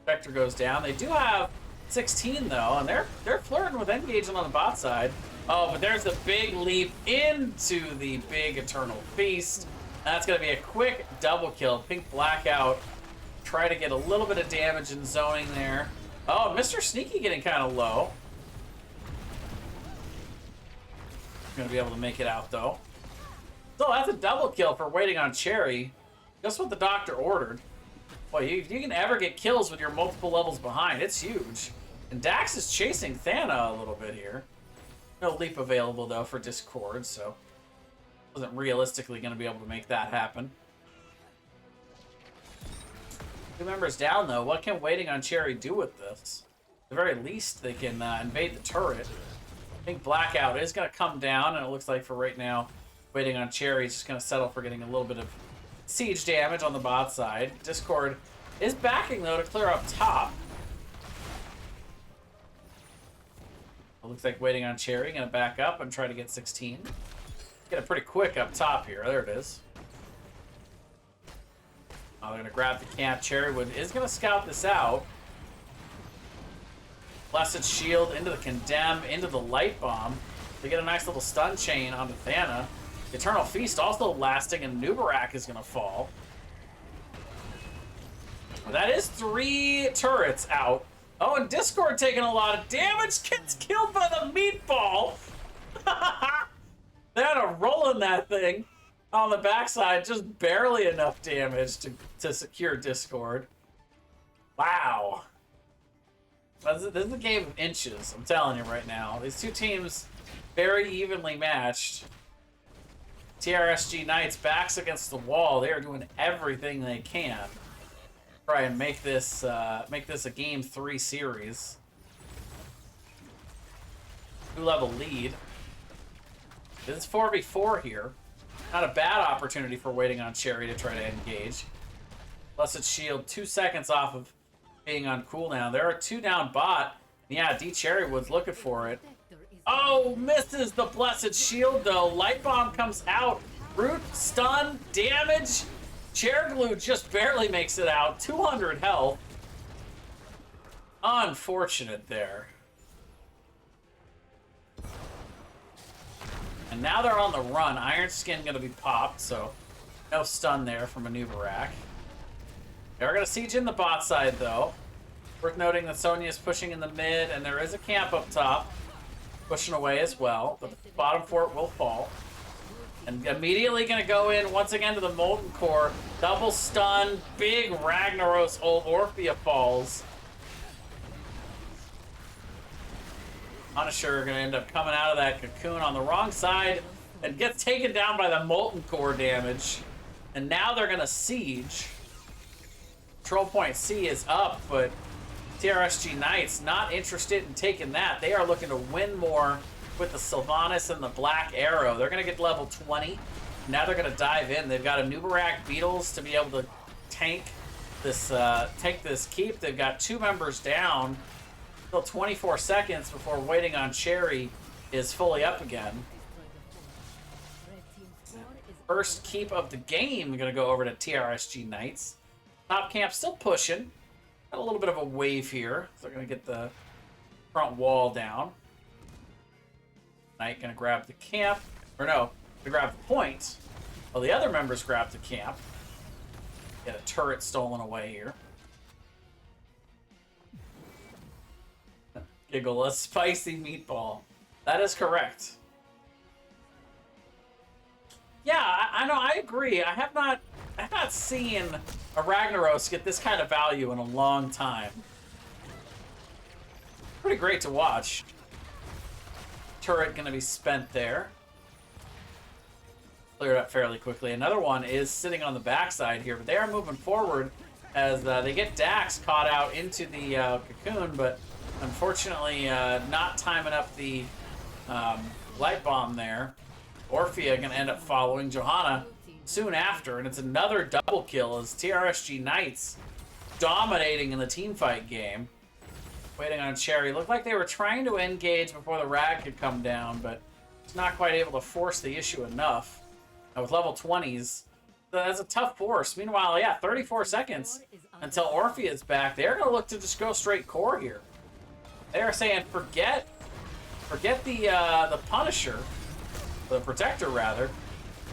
Vector goes down. They do have 16 though, and they're flirting with engaging on the bot side. Oh, but there's the big leap into the big Eternal Feast. That's going to be a quick double kill. Pink Blackout. Try to get a little bit of damage in zoning there. Oh, Mr. Sneaky getting kind of low. Going to be able to make it out though. So that's a double kill for waiting on Cherry. Just what the doctor ordered. Boy, if you can ever get kills with your multiple levels behind, it's huge. And Dax is chasing Thana a little bit here. No leap available though for Discord, so wasn't realistically going to be able to make that happen. 2 members down though. What can waiting on Cherry do with this? At the very least, they can invade the turret. I think Blackout is going to come down, and it looks like for right now, waiting on Cherry is just going to settle for getting a little bit of siege damage on the bot side. Discord Is backing, though, to clear up top. It looks like waiting on Cherry. Gonna back up and try to get 16. Get it pretty quick up top here. There it is. Oh, they're gonna grab the camp. Cherrywood is gonna scout this out. Blessed Shield into the Condemn, into the Light Bomb. They get a nice little stun chain onto Thana. Eternal Feast also lasting, and Nubarak is gonna fall. That is 3 turrets out. Oh, and Discord taking a lot of damage. Gets killed by the meatball. They had a roll in that thing on the backside. Just barely enough damage to secure Discord. Wow. This is a game of inches, I'm telling you right now. These two teams very evenly matched. TRSG Knights backs against the wall. They are doing everything they can to try and make this a Game 3 series. 2-level lead. This is 4v4 here. Not a bad opportunity for waiting on Cherry to try to engage. Blessed Shield 2 seconds off of being on cooldown. There are 2 down bot. Yeah, D Cherrywood's looking for it. Oh, misses the Blessed Shield though. Light Bomb comes out. Root, stun, damage. Chair Glue just barely makes it out. 200 health. Unfortunate there. And now they're on the run. Iron Skin gonna be popped, so no stun there from a Nubarak. They're gonna siege in the bot side though. Worth noting that Sonya is pushing in the mid, and there is a camp up top pushing away as well, but the bottom fort will fall. And immediately gonna go in once again to the Molten Core. Double stun, big Ragnaros old Orphea falls. Punisher gonna end up coming out of that cocoon on the wrong side and gets taken down by the Molten Core damage. And now they're gonna siege. Control point C is up, but TRSG Knights not interested in taking that. They are looking to win more with the Sylvanas and the Black Arrow. They're gonna get level 20. Now they're gonna dive in. They've got a Nubarak Beetles to be able to tank this keep. They've got 2 members down. Still 24 seconds before waiting on Cherry is fully up again. First keep of the game gonna go over to TRSG Knights. Top camp still pushing. Got a little bit of a wave here. So they're gonna get the front wall down. Knight gonna grab the camp. Or no, to grab the point. Well, the other members grab the camp. Get a turret stolen away here. Giggle, a spicy meatball. That is correct. Yeah, I know, I agree. I have not seen a Ragnaros get this kind of value in a long time. Pretty great to watch. Turret gonna be spent there. Cleared up fairly quickly. Another one is sitting on the backside here, but they are moving forward as they get Dax caught out into the cocoon, but unfortunately not timing up the light bomb there. Orphea gonna end up following Johanna soon after, and it's another double kill as TRSG Knights dominating in the teamfight game. Waiting on Cherry. Looked like they were trying to engage before the rag could come down, but it's not quite able to force the issue enough. And with level 20s, that's a tough force. Meanwhile, yeah, 34 seconds until Orphea is back. They're going to look to just go straight core here. They are saying, forget the Punisher, the Protector rather.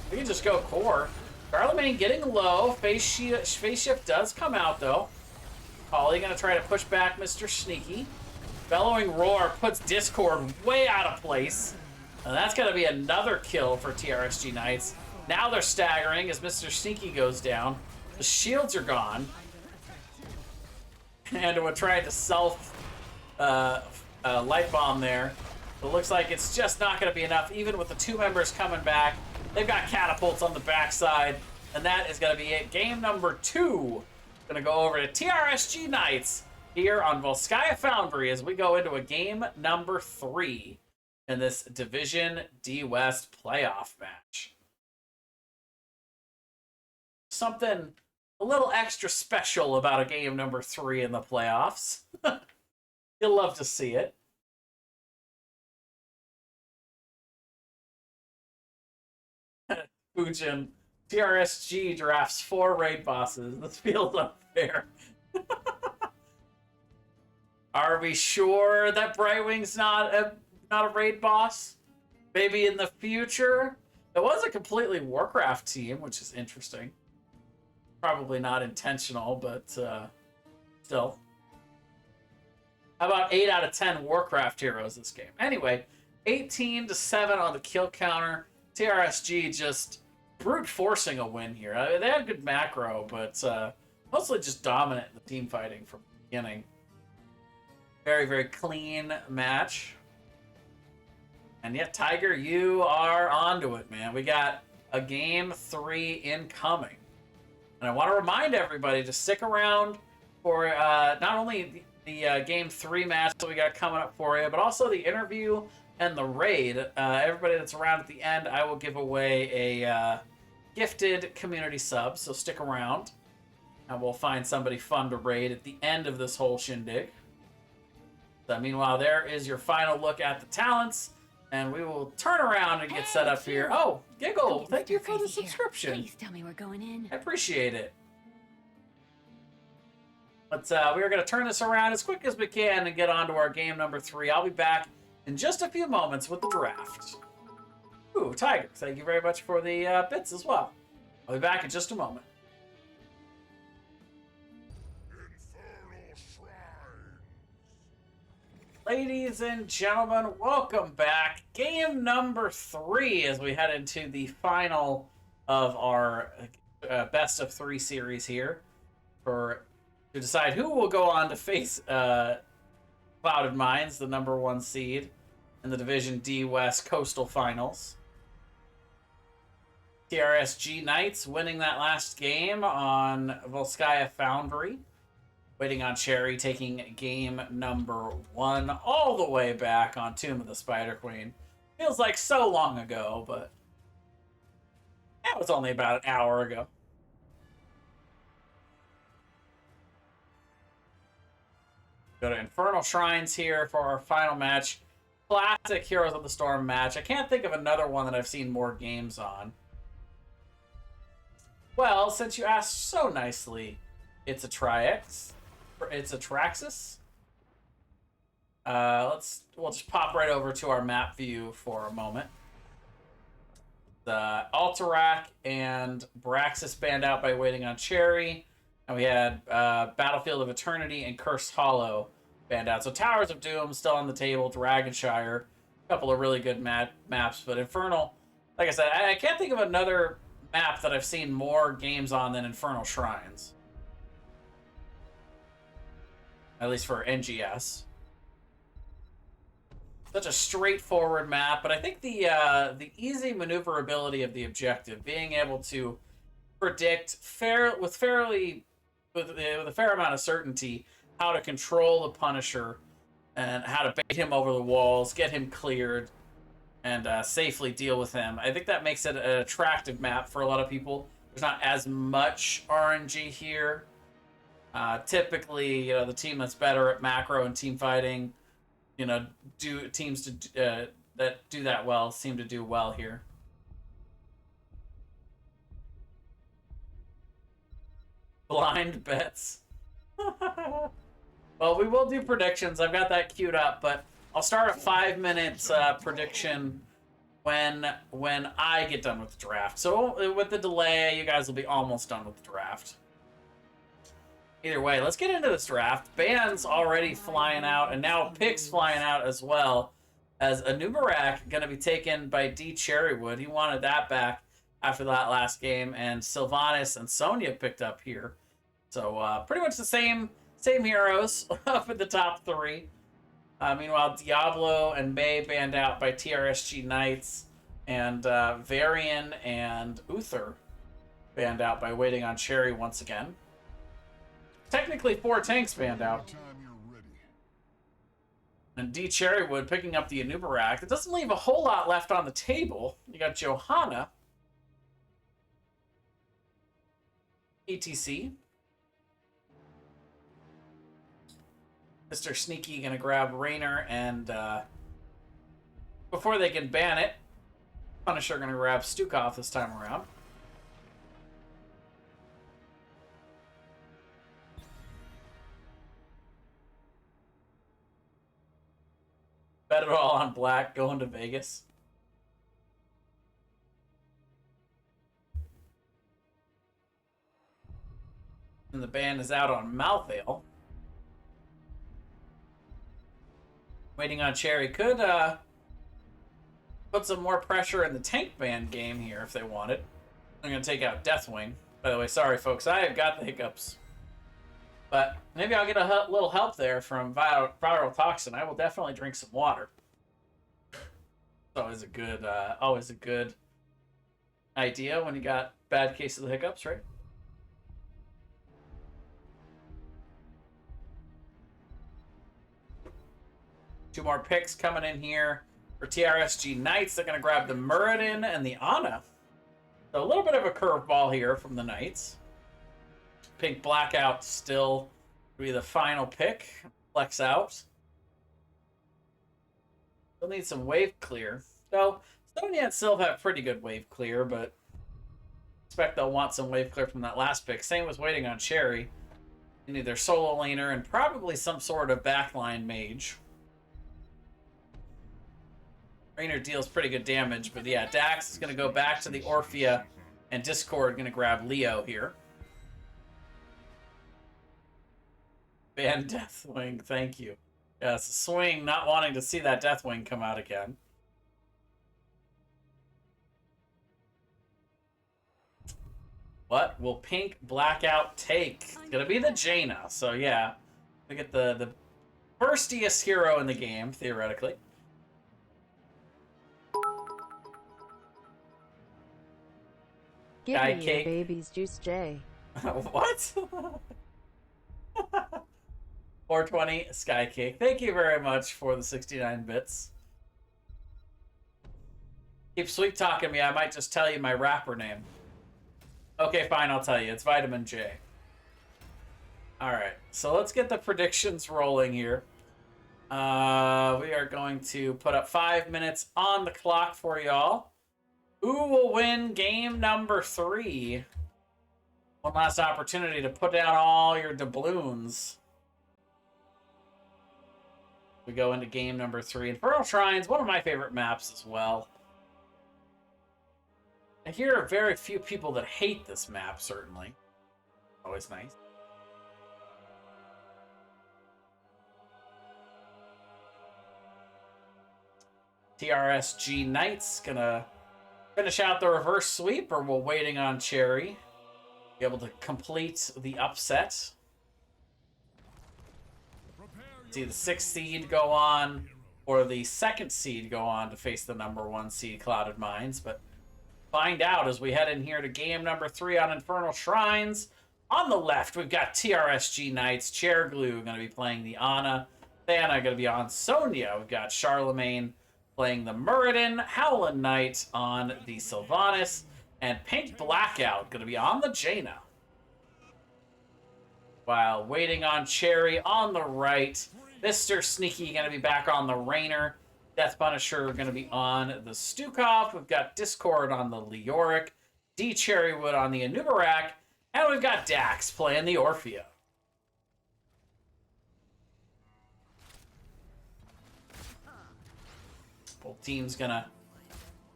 We can just go core. Charlemagne getting low. Face shift does come out though. Polly gonna try to push back Mr. Sneaky. Bellowing Roar puts Discord way out of place. And that's gonna be another kill for TRSG Knights. Now they're staggering as Mr. Sneaky goes down. The shields are gone. And we're trying to self light bomb there. It looks like it's just not going to be enough, even with the 2 members coming back. They've got catapults on the backside, and that is going to be it. Game number 2. Going to go over to TRSG Knights here on Volskaya Foundry as we go into a game number 3 in this Division D West playoff match. Something a little extra special about a game number 3 in the playoffs. You'll love to see it. Fujin, TRSG drafts 4 raid bosses. This feels unfair. Are we sure that Brightwing's not a raid boss? Maybe in the future? It was a completely Warcraft team, which is interesting. Probably not intentional, but still. How about 8 out of 10 Warcraft heroes this game? Anyway, 18-7 on the kill counter. TRSG just brute forcing a win here. I mean, they had good macro, but mostly just dominant in the team fighting from the beginning. Very, very clean match. And yeah, Tiger, you are onto it, man. We got a game 3 incoming. And I want to remind everybody to stick around for not only the game 3 match that we got coming up for you, but also the interview and the raid. Everybody that's around at the end, I will give away a gifted community sub, so stick around. And we'll find somebody fun to raid at the end of this whole shindig. So, meanwhile, there is your final look at the talents. And we will turn around and get set up here. Oh, Giggle, thank you for the subscription. Please tell me we're going in. I appreciate it. But we are going to turn this around as quick as we can and get on to our game number 3. I'll be back in just a few moments with the draft. Ooh, Tiger, thank you very much for the bits as well. I'll be back in just a moment. Ladies and gentlemen, welcome back. Game number 3 as we head into the final of our best of 3 series here to decide who will go on to face Clouded Minds, the number 1 seed in the Division D West Coastal Finals. TRSG Knights winning that last game on Volskaya Foundry. Waiting on Cherry, taking game number 1 all the way back on Tomb of the Spider Queen. Feels like so long ago, but that was only about an hour ago. Go to Infernal Shrines here for our final match. Classic Heroes of the Storm match. I can't think of another one that I've seen more games on. Well, since you asked so nicely, it's a Triax. It's a Traxxas. We'll just pop right over to our map view for a moment. The Alterac and Braxis banned out by waiting on Cherry. And we had Battlefield of Eternity and Cursed Hollow banned out. So Towers of Doom still on the table. Dragonshire. A couple of really good maps. But Infernal, like I said, I can't think of another map that I've seen more games on than Infernal Shrines. At least for NGS. Such a straightforward map, but I think the easy maneuverability of the objective, being able to predict with a fair amount of certainty how to control the Punisher and how to bait him over the walls, get him cleared, and safely deal with him. I think that makes it an attractive map for a lot of people. There's not as much RNG here. Typically, the team that's better at macro and team fighting, teams that do that well seem to do well here. Blind bets. Well, we will do predictions. I've got that queued up, but I'll start a 5 minutes prediction when I get done with the draft. So with the delay, you guys will be almost done with the draft. Either way, let's get into this draft. Ban's already flying out, and now Pick's flying out as well. As Anubarak going to be taken by D. Cherrywood. He wanted that back after that last game, and Sylvanas and Sonya picked up here. So pretty much the same heroes up at the top 3. Meanwhile, Diablo and May banned out by TRSG Knights, and Varian and Uther banned out by waiting on Cherry once again. Technically 4 tanks banned out. And D. Cherrywood picking up the Anubarak. It doesn't leave a whole lot left on the table. You got Johanna. ETC. Mr. Sneaky gonna grab Raynor, and before they can ban it, Punisher gonna grab Stukov this time around. Bet it all on Black going to Vegas. And the ban is out on Malthael. Waiting on Cherry could put some more pressure in the tank ban game here if they wanted. I'm going to take out Deathwing. By the way, sorry folks, I have got the hiccups. But maybe I'll get a little help there from Viral Toxin. I will definitely drink some water. It's always a good idea when you got bad case of the hiccups, right? Two more picks coming in here for TRSG Knights. They're going to grab the Muradin and the Ana. So a little bit of a curveball here from the Knights. Pink Blackout still be the final pick. Flex out. Still need some wave clear. So Sonya and Sylve have pretty good wave clear, but expect they'll want some wave clear from that last pick. Same was waiting on Cherry. They need their solo laner and probably some sort of backline mage. Raynor deals pretty good damage, but yeah, Dax is going to go back to the Orphea, and Discord going to grab Leo here. Ban Deathwing, thank you. Yeah, it's a swing, not wanting to see that Deathwing come out again. What will Pink Blackout take? It's going to be the Jaina, so yeah. We get the firstiest hero in the game, theoretically. Give Guy me cake. your baby's juice, J. What? 420 Sky Cake. Thank you very much for the 69 bits. Keep sweet talking me. I might just tell you my rapper name. Okay, fine. I'll tell you. It's Vitamin J. All right. So let's get the predictions rolling here. We are going to put up 5 minutes on the clock for y'all. Who will win game number 3? One last opportunity to put down all your doubloons. We go into game number 3. Infernal Shrines, one of my favorite maps as well. I hear very few people that hate this map, certainly. Always nice. TRSG Knights gonna finish out the reverse sweep, or we're waiting on Cherry. Be able to complete the upset. See the 6th seed go on, or the 2nd seed go on to face the number 1 seed, Clouded Minds. But find out as we head in here to game number 3 on Infernal Shrines. On the left, we've got TRSG Knights. Chair Glue going to be playing the Ana. Thana going to be on Sonya. We've got Charlemagne playing the Muradin, Howlin' Knight on the Sylvanas, and Pink Blackout going to be on the Jaina. While waiting on Cherry on the right, Mr. Sneaky going to be back on the Raynor. Death Punisher going to be on the Stukov. We've got Discord on the Leoric, D. Cherrywood on the Anubarak, and we've got Dax playing the Orphea. Both teams gonna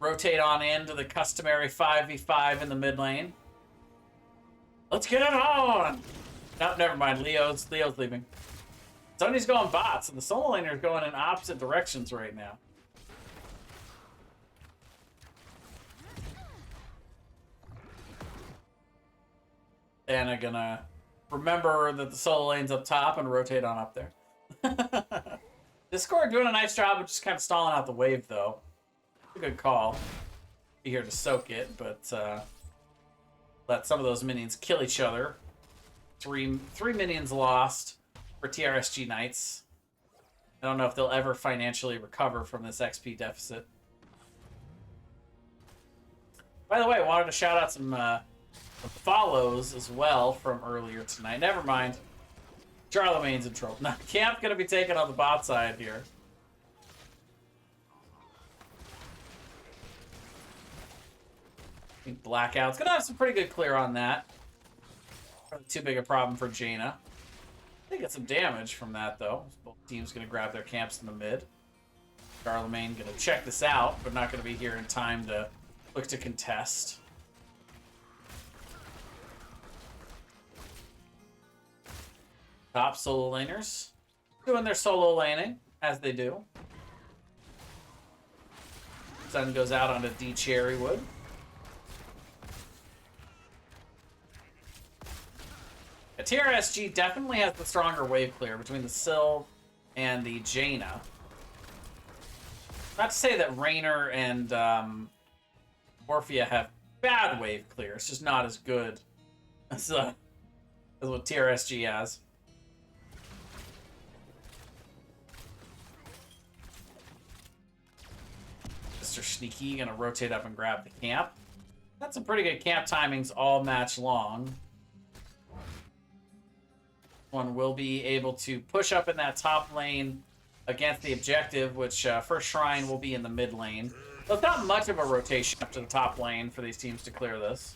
rotate on into the customary 5v5 in the mid lane. Let's get it on! No, never mind. Leo's leaving. Sonny's going bots, and the solo laner is going in opposite directions right now. Anna gonna remember that the solo lane's up top and rotate on up there. Discord doing a nice job of just kind of stalling out the wave, though. A good call. Be here to soak it, but let some of those minions kill each other. Three minions lost for TRSG Knights. I don't know if they'll ever financially recover from this XP deficit. By the way, I wanted to shout out some follows as well from earlier tonight. Never mind. Charlemagne's in trouble. Now, Camp gonna be taken on the bot side here. I think Blackout's gonna have some pretty good clear on that. Probably too big a problem for Jaina. They get some damage from that though. Both teams gonna grab their camps in the mid. Charlemagne gonna check this out, but not gonna be here in time to look to contest. Top solo laners doing their solo laning as they do. Sun goes out onto D Cherrywood. TRSG definitely has the stronger wave clear between the Sylve and the Jaina. Not to say that Raynor and Orphea have bad wave clear. It's just not as good as what TRSG has. Mr. Sneaky gonna rotate up and grab the camp. That's some pretty good camp timings all match long. One will be able to push up in that top lane against the objective, which first shrine will be in the mid lane. So it's not much of a rotation up to the top lane for these teams to clear this.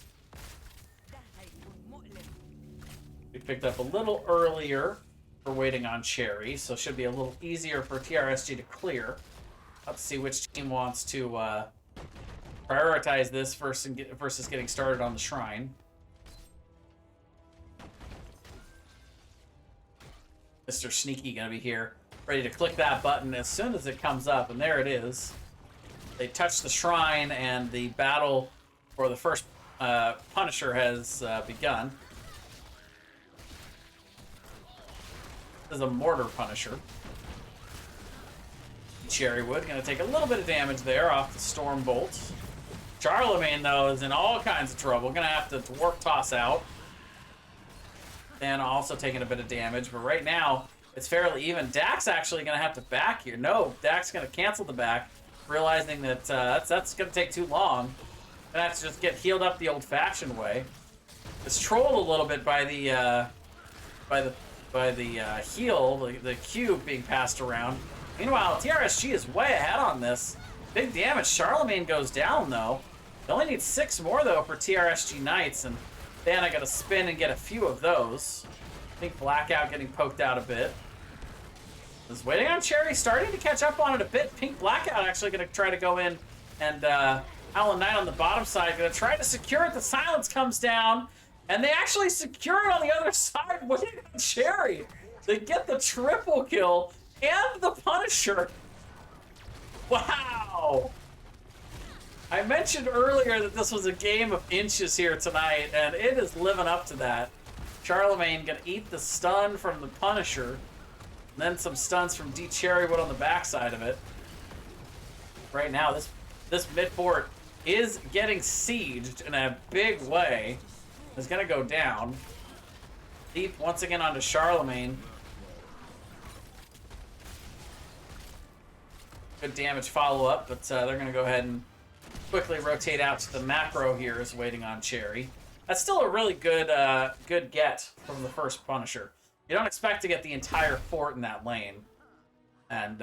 We picked up a little earlier for waiting on Cherry, so it should be a little easier for TRSG to clear. Let's see which team wants to prioritize this versus getting started on the shrine. Mr. Sneaky gonna be here, ready to click that button as soon as it comes up, and there it is. They touch the shrine, and the battle for the first Punisher has begun. This is a Mortar Punisher. Cherrywood gonna take a little bit of damage there off the Storm Bolt. Charlemagne, though, is in all kinds of trouble. Gonna have to Dwarf Toss out. And also taking a bit of damage, but right now it's fairly even. Dak's actually going to have to back here. No, Dak's going to cancel the back, realizing that that's going to take too long. Gonna have to just get healed up the old-fashioned way. It's trolled a little bit by the heal, the cube being passed around. Meanwhile, TRSG is way ahead on this. Big damage. Charlemagne goes down though. They only need 6 more though for TRSG Knights, and then I gotta spin and get a few of those. I think Blackout getting poked out a bit. Is waiting on Cherry, starting to catch up on it a bit. Pink Blackout actually gonna try to go in, and Howlin' Knight on the bottom side gonna try to secure it. The silence comes down, and they actually secure it on the other side. Waiting on Cherry. They get the triple kill and the Punisher. Wow. I mentioned earlier that this was a game of inches here tonight, and it is living up to that. Charlemagne gonna eat the stun from the Punisher, and then some stuns from D Cherrywood on the backside of it. Right now, this mid fort is getting sieged in a big way. It's gonna go down. Deep once again onto Charlemagne. Good damage follow-up, but they're gonna go ahead and quickly rotate out to the macro here is waiting on Cherry. That's still a really good good get from the first Punisher. You don't expect to get the entire fort in that lane. And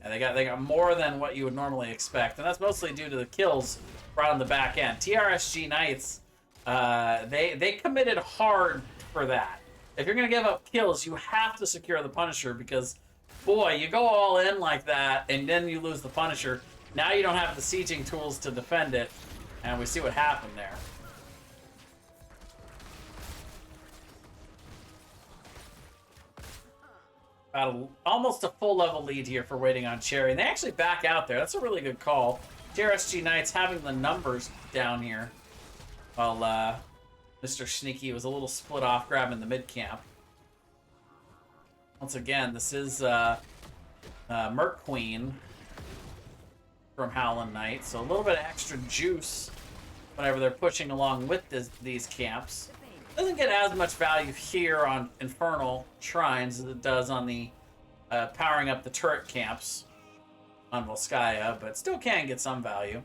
they got more than what you would normally expect. And that's mostly due to the kills right on the back end. TRSG Knights, they committed hard for that. If you're going to give up kills, you have to secure the Punisher because, boy, you go all in like that and then you lose the Punisher. Now you don't have the sieging tools to defend it, and we see what happened there. About almost a full level lead here for waiting on Cherry. And they actually back out there. That's a really good call. TRSG Knights having the numbers down here, while Mr. Sneaky was a little split off grabbing the mid camp. Once again, this is Merc Queen from Howlin' Knight, so a little bit of extra juice whenever they're pushing along with these camps. Doesn't get as much value here on Infernal Shrines as it does on the powering up the turret camps on Volskaya, but still can get some value.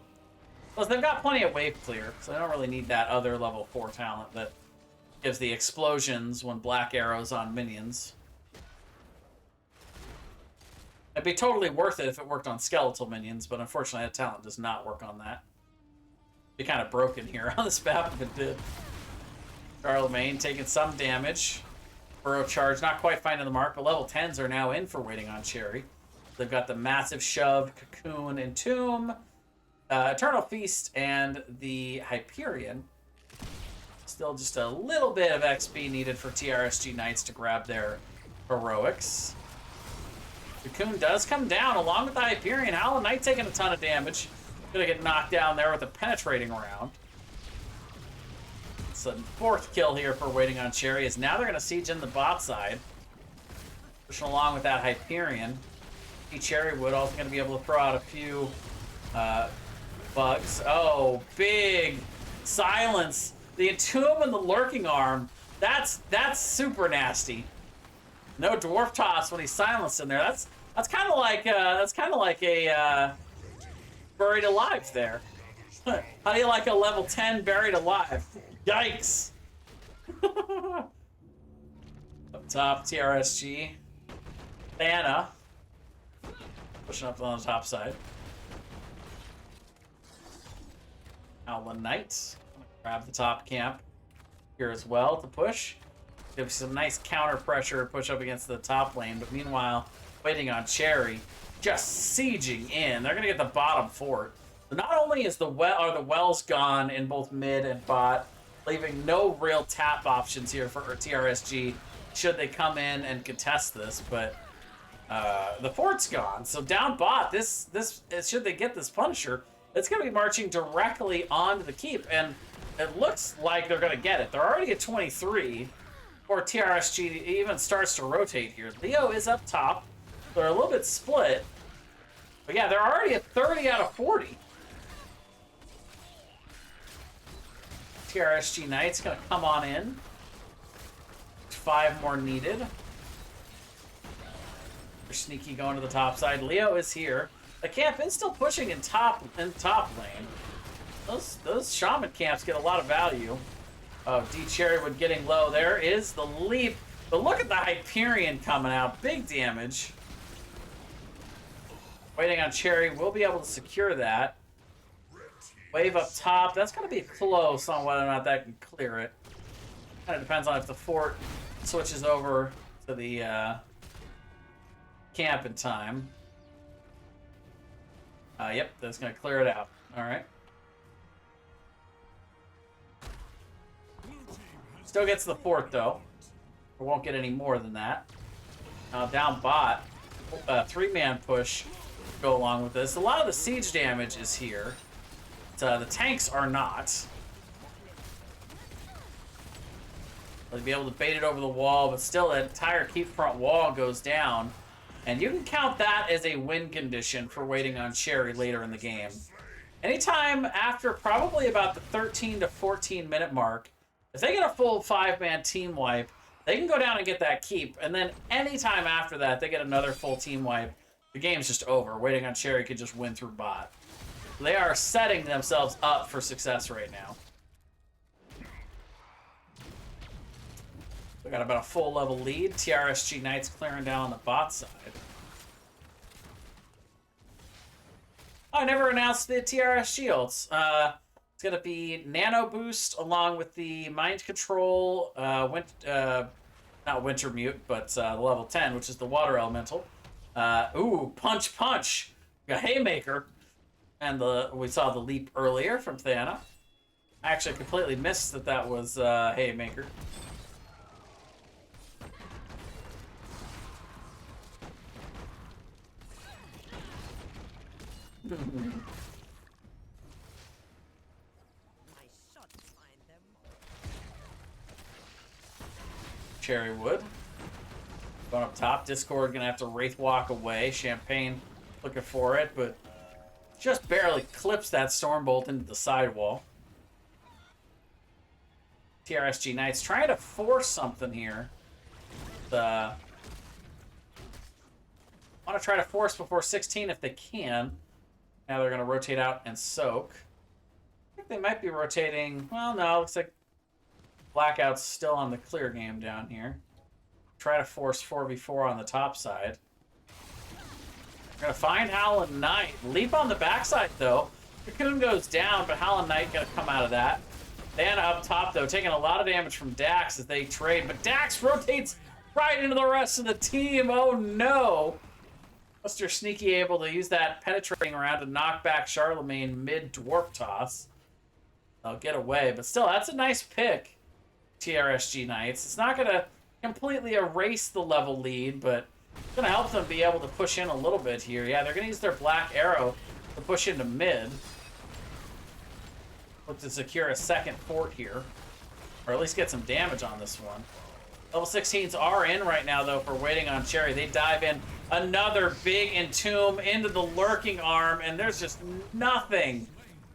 Plus, they've got plenty of wave clear, so they don't really need that other level 4 talent that gives the explosions when black arrows on minions. It'd be totally worth it if it worked on skeletal minions, but unfortunately that talent does not work on that. Be kind of broken here on this map if it did. Charlemagne taking some damage. Burrow charge, not quite finding the mark, but level 10s are now in for waiting on Cherry. They've got the massive shove, cocoon, and tomb, Eternal Feast, and the Hyperion. Still just a little bit of XP needed for TRSG Knights to grab their heroics. Cocoon does come down along with the Hyperion. Hollow Knight taking a ton of damage. Gonna get knocked down there with a penetrating round. It's a 4th kill here for waiting on Cherry, as now they're gonna siege in the bot side. Pushing along with that Hyperion. Cherry Wood also gonna be able to throw out a few bugs. Oh, big silence. The Entomb and the Lurking Arm. That's super nasty. No dwarf toss when he's silenced in there. That's kind of like a buried alive there. How do you like a level 10 buried alive? Yikes! Up top, TRSG. Thana pushing up on the top side. Howlin' Knight gonna grab the top camp here as well to push. Give some nice counter pressure, push up against the top lane, but meanwhile, waiting on Cherry, just sieging in. They're gonna get the bottom fort. So not only is the wells gone in both mid and bot, leaving no real tap options here for TRSG should they come in and contest this, but the fort's gone. So down bot, this should they get this Punisher, it's gonna be marching directly onto the keep, and it looks like they're gonna get it. They're already at 23. Or TRSG even starts to rotate here. Leo is up top. They're a little bit split. But yeah, they're already at 30 out of 40. TRSG Knights gonna come on in. 5 more needed. They're sneaky going to the top side. Leo is here. The camp is still pushing in top lane. Those shaman camps get a lot of value. Oh, D Cherrywood getting low. There is the leap. But look at the Hyperion coming out. Big damage. Waiting on Cherry. We'll be able to secure that. Wave up top. That's going to be close on whether or not that can clear it. Kind of depends on if the fort switches over to the camp in time. Yep, that's going to clear it out. All right. Still gets the fort, though. We won't get any more than that. Down bot, 3-man push go along with this. A lot of the siege damage is here. But, the tanks are not. They'll be able to bait it over the wall, but still that entire keep front wall goes down. And you can count that as a win condition for waiting on Cherry later in the game. Anytime after probably about the 13 to 14 minute mark, if they get a full 5-man team wipe, they can go down and get that keep, and then anytime after that, they get another full team wipe, the game's just over. Waiting on Cherry could just win through bot. They are setting themselves up for success right now. We got about a full level lead. TRSG Knights clearing down on the bot side. Oh, I never announced the TRSG ults. It's going to be Nano Boost along with the Mind Control, not Winter Mute, but the level 10, which is the Water Elemental. Ooh, Punch Punch. We got Haymaker. And we saw the leap earlier from Thana. I actually completely missed that was Haymaker. Cherrywood. Going up top. Discord gonna have to Wraith Walk away. Champagne looking for it, but just barely clips that Stormbolt into the sidewall. TRSG Knights trying to force something here. Want to try to force before 16 if they can. Now they're going to rotate out and soak. like they might be rotating. Well, no, looks like Blackout's still on the clear game down here. Try to force 4v4 on the top side. Gonna find Howlin' Knight. Leap on the backside, though. Cocoon goes down, but Howlin' Knight gonna come out of that. Thana up top, though, taking a lot of damage from Dax as they trade. But Dax rotates right into the rest of the team. Oh, no. Mr. Sneaky able to use that penetrating around to knock back Charlemagne mid-dwarf toss. They'll get away, but still, that's a nice pick, TRSG Knights. It's not going to completely erase the level lead, but it's going to help them be able to push in a little bit here. Yeah, they're going to use their Black Arrow to push into mid. Look to secure a second fort here, or at least get some damage on this one. Level 16s are in right now, though, for waiting on Cherry. They dive in another big entomb into the lurking arm, and there's just nothing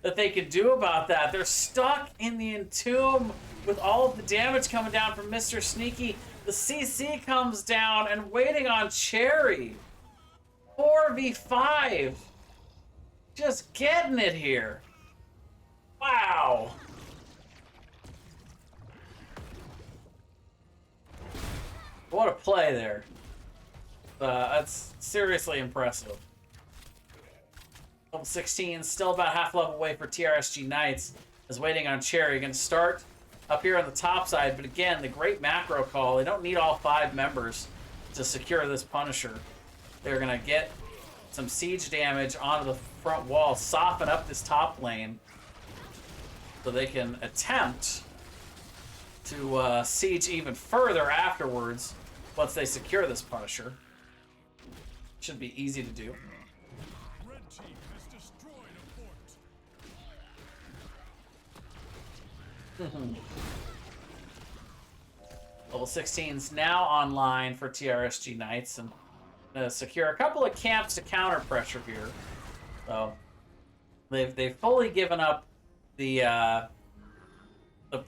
that they can do about that. They're stuck in the entomb with all of the damage coming down from Mr. Sneaky. The CC comes down and waiting on Cherry. 4v5. Just getting it here. Wow. What a play there. That's seriously impressive. Level 16, still about half level away for TRSG Knights. Is waiting on Cherry. Going to start up here on the top side, but again, the great macro call. They don't need all 5 members to secure this Punisher. They're going to get some siege damage onto the front wall, soften up this top lane, so they can attempt to siege even further afterwards once they secure this Punisher. Should be easy to do. Red team has destroyed a fort. Level 16's now online for TRSG Knights, and secure a couple of camps to counter pressure here. So they've fully given up the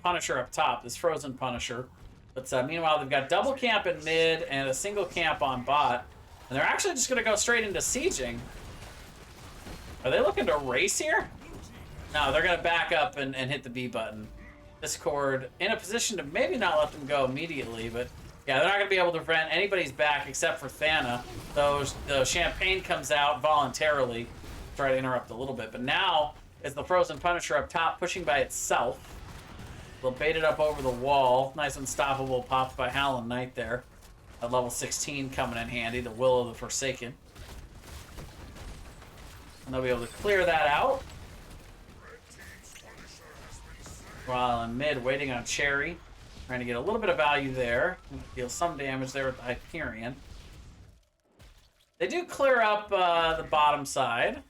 Punisher up top, this frozen Punisher. But meanwhile, they've got double camp in mid and a single camp on bot. And they're actually just going to go straight into sieging. Are they looking to race here? No, they're going to back up and hit the B button. Discord in a position to maybe not let them go immediately, but yeah, they're not going to be able to prevent anybody's back except for Thana. Though the Champagne comes out voluntarily, try to interrupt a little bit. But now, is the Frozen Punisher up top, pushing by itself. They'll bait it up over the wall. Nice unstoppable popped by Howlin' Knight there. At level 16 coming in handy, the Will of the Forsaken. And they'll be able to clear that out. While in mid, waiting on Cherry. Trying to get a little bit of value there. Deal some damage there with the Hyperion. They do clear up the bottom side.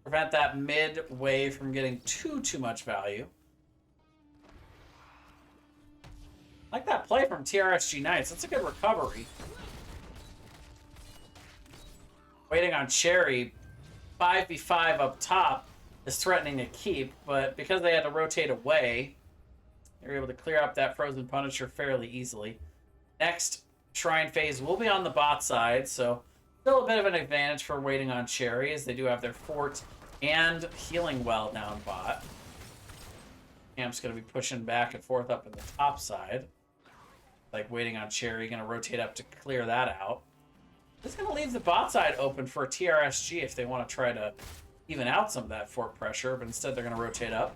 Prevent that mid wave from getting too much value. I like that play from TRSG Knights. That's a good recovery. Waiting on Cherry. 5v5 up top is threatening to keep, but because they had to rotate away, they were able to clear up that Frozen Punisher fairly easily. Next Shrine phase will be on the bot side, so still a bit of an advantage for waiting on Cherry, as they do have their fort and healing well down bot. Camp's going to be pushing back and forth up in the top side. Like waiting on Cherry, going to rotate up to clear that out. This is going to leave the bot side open for TRSG if they want to try to even out some of that fort pressure, but instead they're going to rotate up.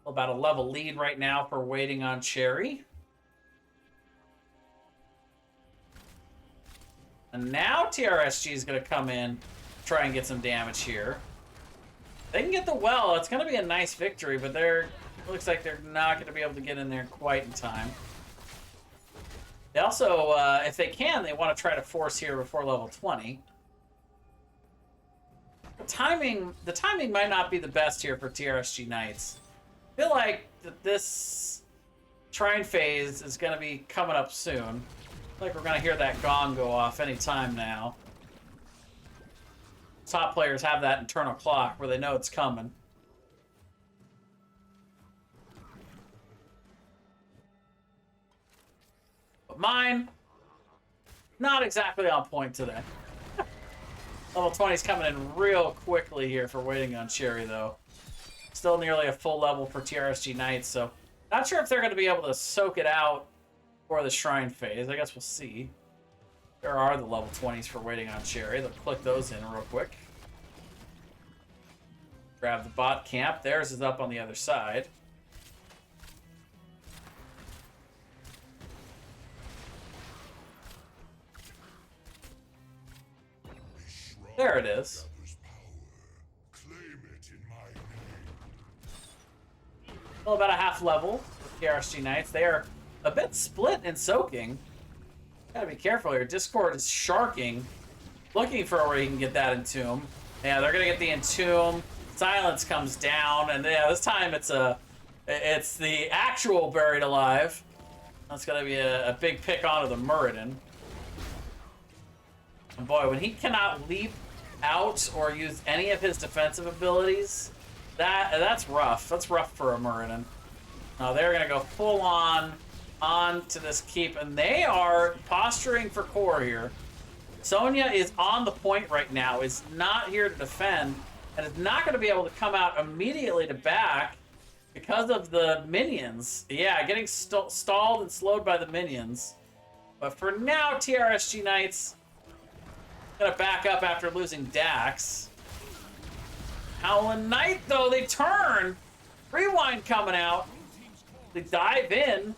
About a level lead right now for waiting on Cherry. And now TRSG is going to come in, try and get some damage here. They can get the well. It's going to be a nice victory, but looks like they're not going to be able to get in there quite in time. They also, if they can, they want to try to force here before level 20. The timing might not be the best here for TRSG Knights. I feel like that this Shrine phase is going to be coming up soon. Like we're going to hear that gong go off any time now. Top players have that internal clock where they know it's coming. But mine, not exactly on point today. Level 20's coming in real quickly here for Waiting on Cherry, though. Still nearly a full level for TRSG Knights, so not sure if they're going to be able to soak it out for the Shrine phase. I guess we'll see. There are the level 20s for Waiting on Cherry. They'll click those in real quick. Grab the bot camp. Theirs is up on the other side. There it is. Well, about a half level with TRSG Knights. They are a bit split in soaking. Gotta be careful here. Discord is sharking, looking for where he can get that Entomb. Yeah, they're gonna get the Entomb. Silence comes down, and yeah, this time it's the actual Buried Alive. That's gonna be a big pick onto the Muradin. And boy, when he cannot leap out or use any of his defensive abilities, that's rough. That's rough for a Muradin. Now they're gonna go full on to this keep, and they are posturing for core here. Sonya is on the point right now, is not here to defend, and is not going to be able to come out immediately to back because of the minions. Yeah, getting stalled and slowed by the minions. But for now, TRSG Knights gonna back up after losing Dax. Howlin' Knight, though, they turn. Rewind coming out. They dive in.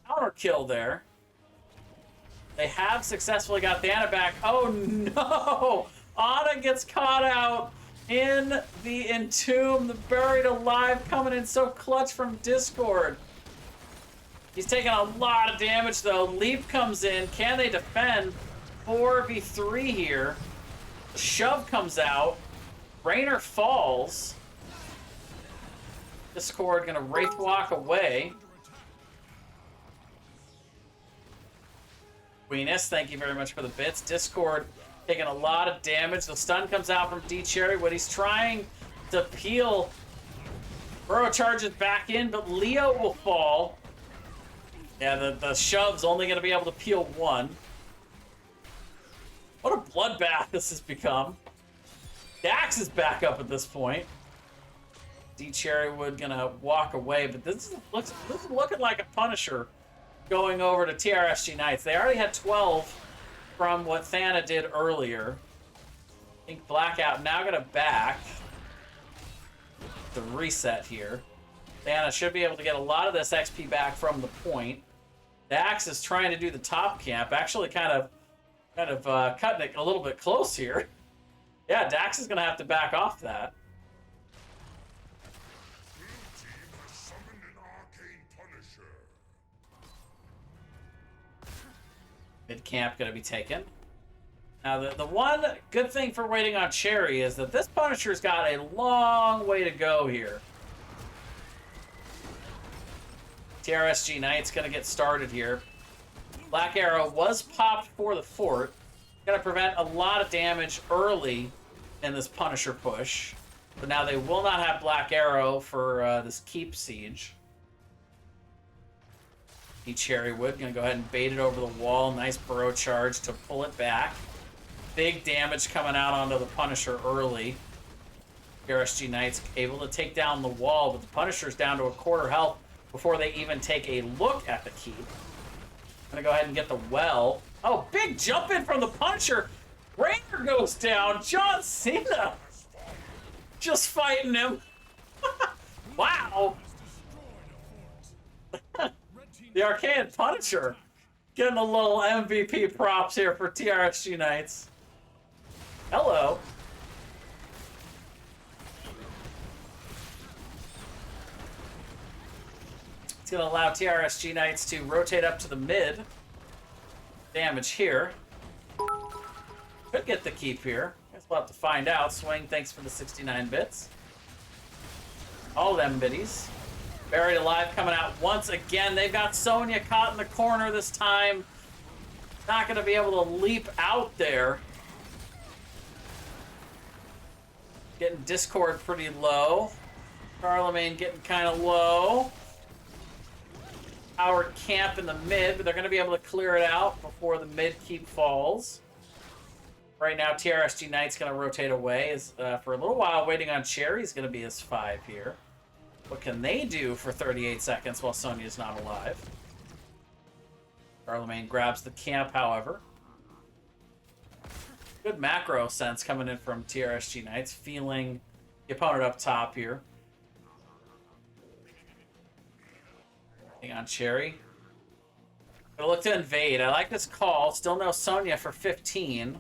Counter kill there. They have successfully got the Ana back. Oh no! Ana gets caught out in the Entomb. The Buried Alive coming in so clutch from Discord. He's taking a lot of damage though. Leap comes in. Can they defend? 4v3 here. Shove comes out. Rainer falls. Discord gonna Wraith Walk away. Queeness, thank you very much for the bits. Discord taking a lot of damage. The stun comes out from D Cherry. What he's trying to peel. Burrow charges back in, but Leo will fall. Yeah, the shove's only going to be able to peel one. What a bloodbath this has become. Dax is back up at this point. D Cherrywood gonna walk away, but this is looking like a Punisher going over to TRSG Knights. They already had 12 from what Thana did earlier. I think Blackout now gonna back the reset here. Thana should be able to get a lot of this XP back from the point. Dax is trying to do the top camp, actually kind of cutting it a little bit close here. Yeah, Dax is gonna have to back off that. Mid camp gonna be taken. Now the one good thing for Waiting on Cherry is that this Punisher's got a long way to go here. TRSG Knight's gonna get started here. Black Arrow was popped for the fort. Gonna prevent a lot of damage early in this Punisher push. But now they will not have Black Arrow for this keep siege. Cherrywood gonna go ahead and bait it over the wall. Nice burrow charge to pull it back. Big damage coming out onto the Punisher early. TRSG Knights able to take down the wall, but the Punisher's down to a quarter health before they even take a look at the keep. Gonna go ahead and get the well. Oh, big jump in from the Punisher. Ranger goes down. John Cena just fighting him. Wow. The Arcane Punisher getting a little MVP props here for TRSG Knights. Hello. It's going to allow TRSG Knights to rotate up to the mid. Damage here. Could get the keep here. Guess we'll have to find out. Swing, thanks for the 69 bits. All them biddies. Buried Alive coming out once again. They've got Sonya caught in the corner this time. Not going to be able to leap out there. Getting Discord pretty low. Charlemagne getting kind of low. Howard camp in the mid, but they're going to be able to clear it out before the mid keep falls. Right now, TRSG Knight's going to rotate away for a little while, waiting on Cherry's going to be his 5 here. What can they do for 38 seconds while Sonya's not alive? Charlemagne grabs the camp, however. Good macro sense coming in from TRSG Knights, feeling the opponent up top here. Hang on, Cherry. Gonna look to invade. I like this call. Still no Sonya for 15.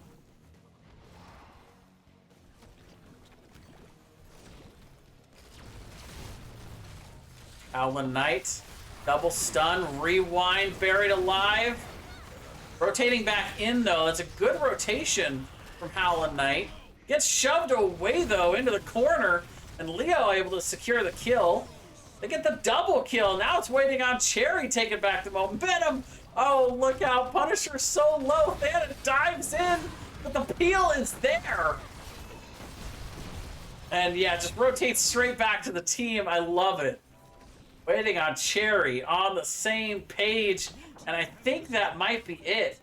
Howlin' Knight. Double stun. Rewind. Buried alive. Rotating back in, though. That's a good rotation from Howlin' Knight. Gets shoved away, though, into the corner. And Leo able to secure the kill. They get the double kill. Now it's waiting on Cherry taking back the momentum. Oh, look out. Punisher's so low. Thana dives in, but the peel is there. And yeah, just rotates straight back to the team. I love it. Waiting on Cherry on the same page. And I think that might be it.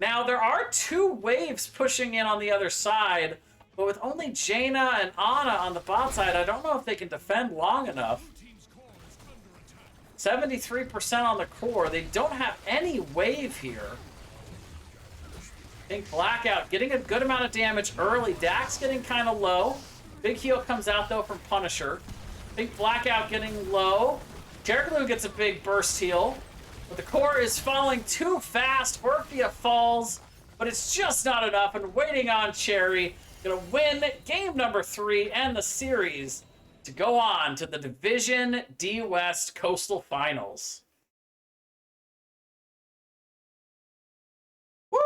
Now, there are 2 waves pushing in on the other side, but with only Jaina and Ana on the bot side, I don't know if they can defend long enough. 73% on the core. They don't have any wave here. I think Blackout getting a good amount of damage early. Dax getting kind of low. Big heal comes out, though, from Punisher. I think Blackout getting low. Terraglu gets a big burst heal. But the core is falling too fast. Orphea falls, but it's just not enough. And waiting on Cherry. Gonna win game number 3 and the series to go on to the Division D West Coastal Finals. Woo!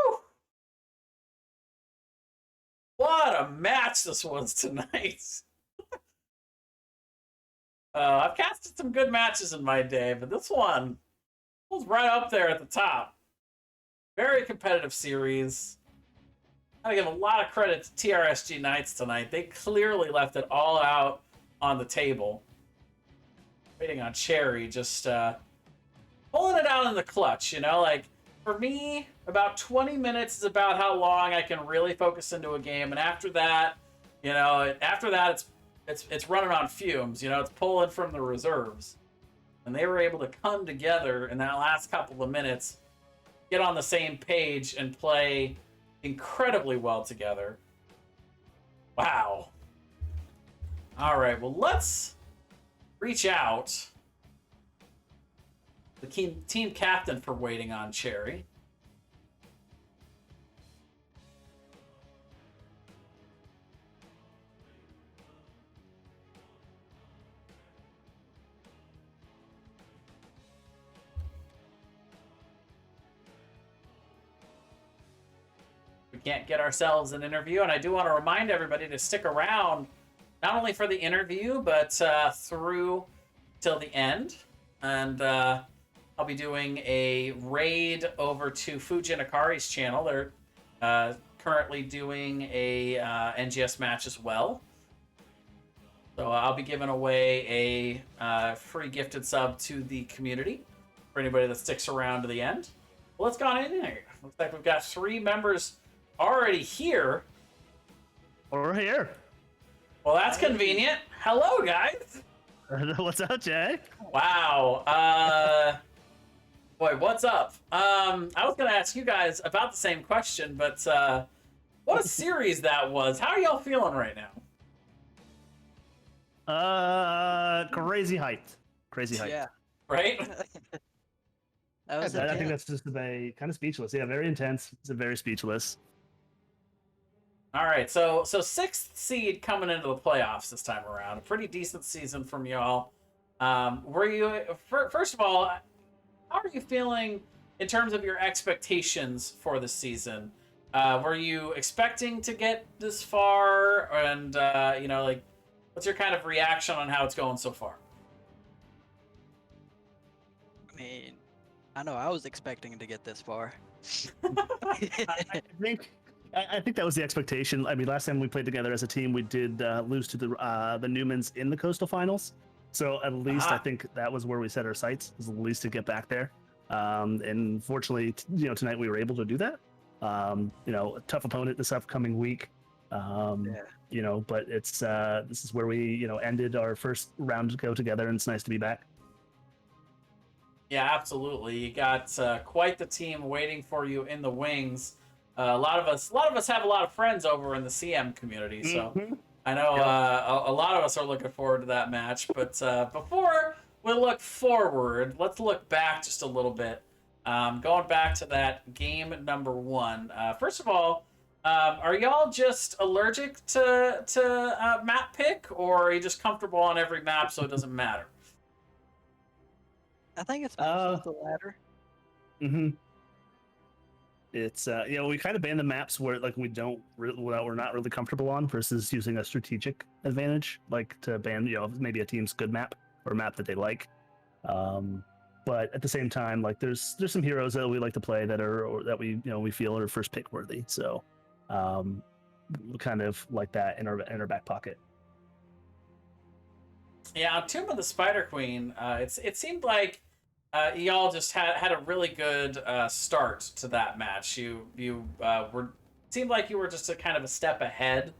What a match this was tonight. I've casted some good matches in my day, but this one was right up there at the top. Very competitive series. I give a lot of credit to TRSG Knights tonight. They clearly left it all out on the table. Waiting on Cherry, just pulling it out in the clutch, you know? Like, for me, about 20 minutes is about how long I can really focus into a game. And after that, you know, it's running on fumes, you know? It's pulling from the reserves. And they were able to come together in that last couple of minutes, get on the same page, and play incredibly well together. Wow. All right, well, let's reach out the team captain for waiting on Cherry. We can't get ourselves an interview, and I do want to remind everybody to stick around not only for the interview, but through till the end. And I'll be doing a raid over to Fujin Akari's channel. They're currently doing a NGS match as well. So I'll be giving away a free gifted sub to the community for anybody that sticks around to the end. Well, let's go on in here. Looks like we've got 3 members already here. We're here. Well, that's convenient. Hello, guys. What's up, Jay? Wow. Boy, what's up? I was going to ask you guys about the same question, but what a series that was. How are y'all feeling right now? Crazy hyped. Crazy hyped. Yeah. Right? That was I think that's just kind of speechless. Yeah, very intense. It's very speechless. All right, so 6th seed coming into the playoffs this time around. A pretty decent season from y'all. Were you, first of all, how are you feeling in terms of your expectations for the season? Were you expecting to get this far? And, you know, like, what's your kind of reaction on how it's going so far? I mean, I know I was expecting to get this far. I think that was the expectation. I mean, last time we played together as a team, we did lose to the Newmans in the Coastal Finals. So at least I think that was where we set our sights, was at least to get back there. And fortunately, you know, tonight we were able to do that. You know, a tough opponent this upcoming week. You know, but it's this is where we, you know, ended our first round to go together, and it's nice to be back. Yeah, absolutely. You got quite the team waiting for you in the wings. A lot of us have a lot of friends over in the CM community, so I know a lot of us are looking forward to that match. But before we look forward, let's look back just a little bit. Going back to that game number 1. First of all, are y'all just allergic to map pick, or are you just comfortable on every map so it doesn't matter? I think it's the latter. It's you know, we kind of ban the maps where like we're not really comfortable on, versus using a strategic advantage, like to ban, you know, maybe a team's good map or a map that they like. But at the same time, like there's some heroes that we like to play that are, or that we, you know, we feel are first pick worthy. So kind of like that in our back pocket. Yeah, on Tomb of the Spider Queen, it seemed like y'all just had a really good start to that match. You seemed like you were just a kind of a step ahead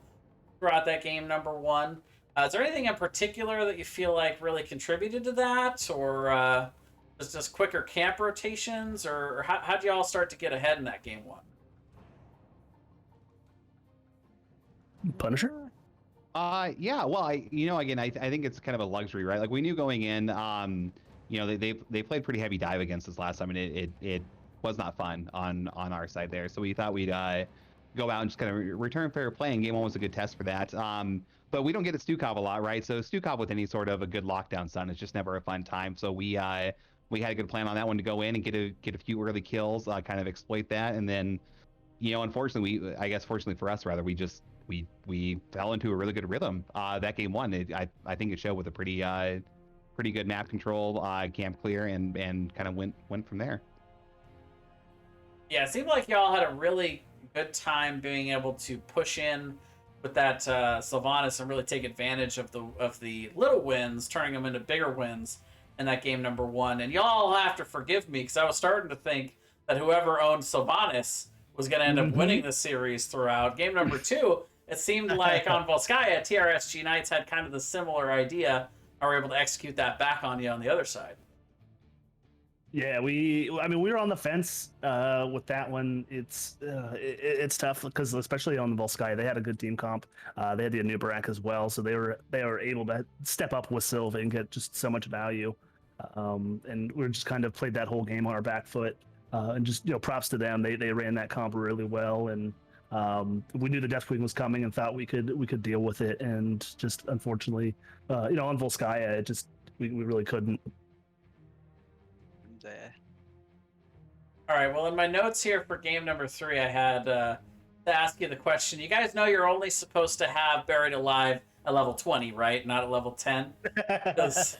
throughout that game number 1. Is there anything in particular that you feel like really contributed to that, or just quicker camp rotations, or how'd you all start to get ahead in that game 1? Punisher? Yeah, well, again, I think it's kind of a luxury, right? Like we knew going in, you know, they played pretty heavy dive against us last time, and it was not fun on our side there. So we thought we'd go out and just kind of return fair play, and game 1 was a good test for that. But we don't get at Stukov a lot, right? So Stukov with any sort of a good lockdown stun is just never a fun time. So we had a good plan on that one to go in and get a few early kills, kind of exploit that, and then, you know, unfortunately, fortunately for us, rather, we fell into a really good rhythm. That game 1, I think it showed with a pretty good map control, camp clear, and kind of went from there. Yeah, it seemed like y'all had a really good time being able to push in with that Sylvanas and really take advantage of the little wins, turning them into bigger wins in that game number 1. And y'all have to forgive me, because I was starting to think that whoever owned Sylvanas was going to end up winning the series throughout. Game number 2, it seeed like on Volskaya, TRSG Knights had kind of the similar idea, and were able to execute that back on you on the other side. Yeah, we were on the fence with that one. It's tough because especially on the Volskaya, they had a good team comp. They had the Anubarak as well, so they were able to step up with Sylva and get just so much value. And we just kind of played that whole game on our back foot. And just, you know, props to them. They ran that comp really well, and we knew the Death Queen was coming and thought we could deal with it. And just unfortunately, you know, on Volskaya, we really couldn't. All right, well, in my notes here for game number 3, I had to ask you the question. You guys know you're only supposed to have Buried Alive at level 20, right? Not at level 10? Because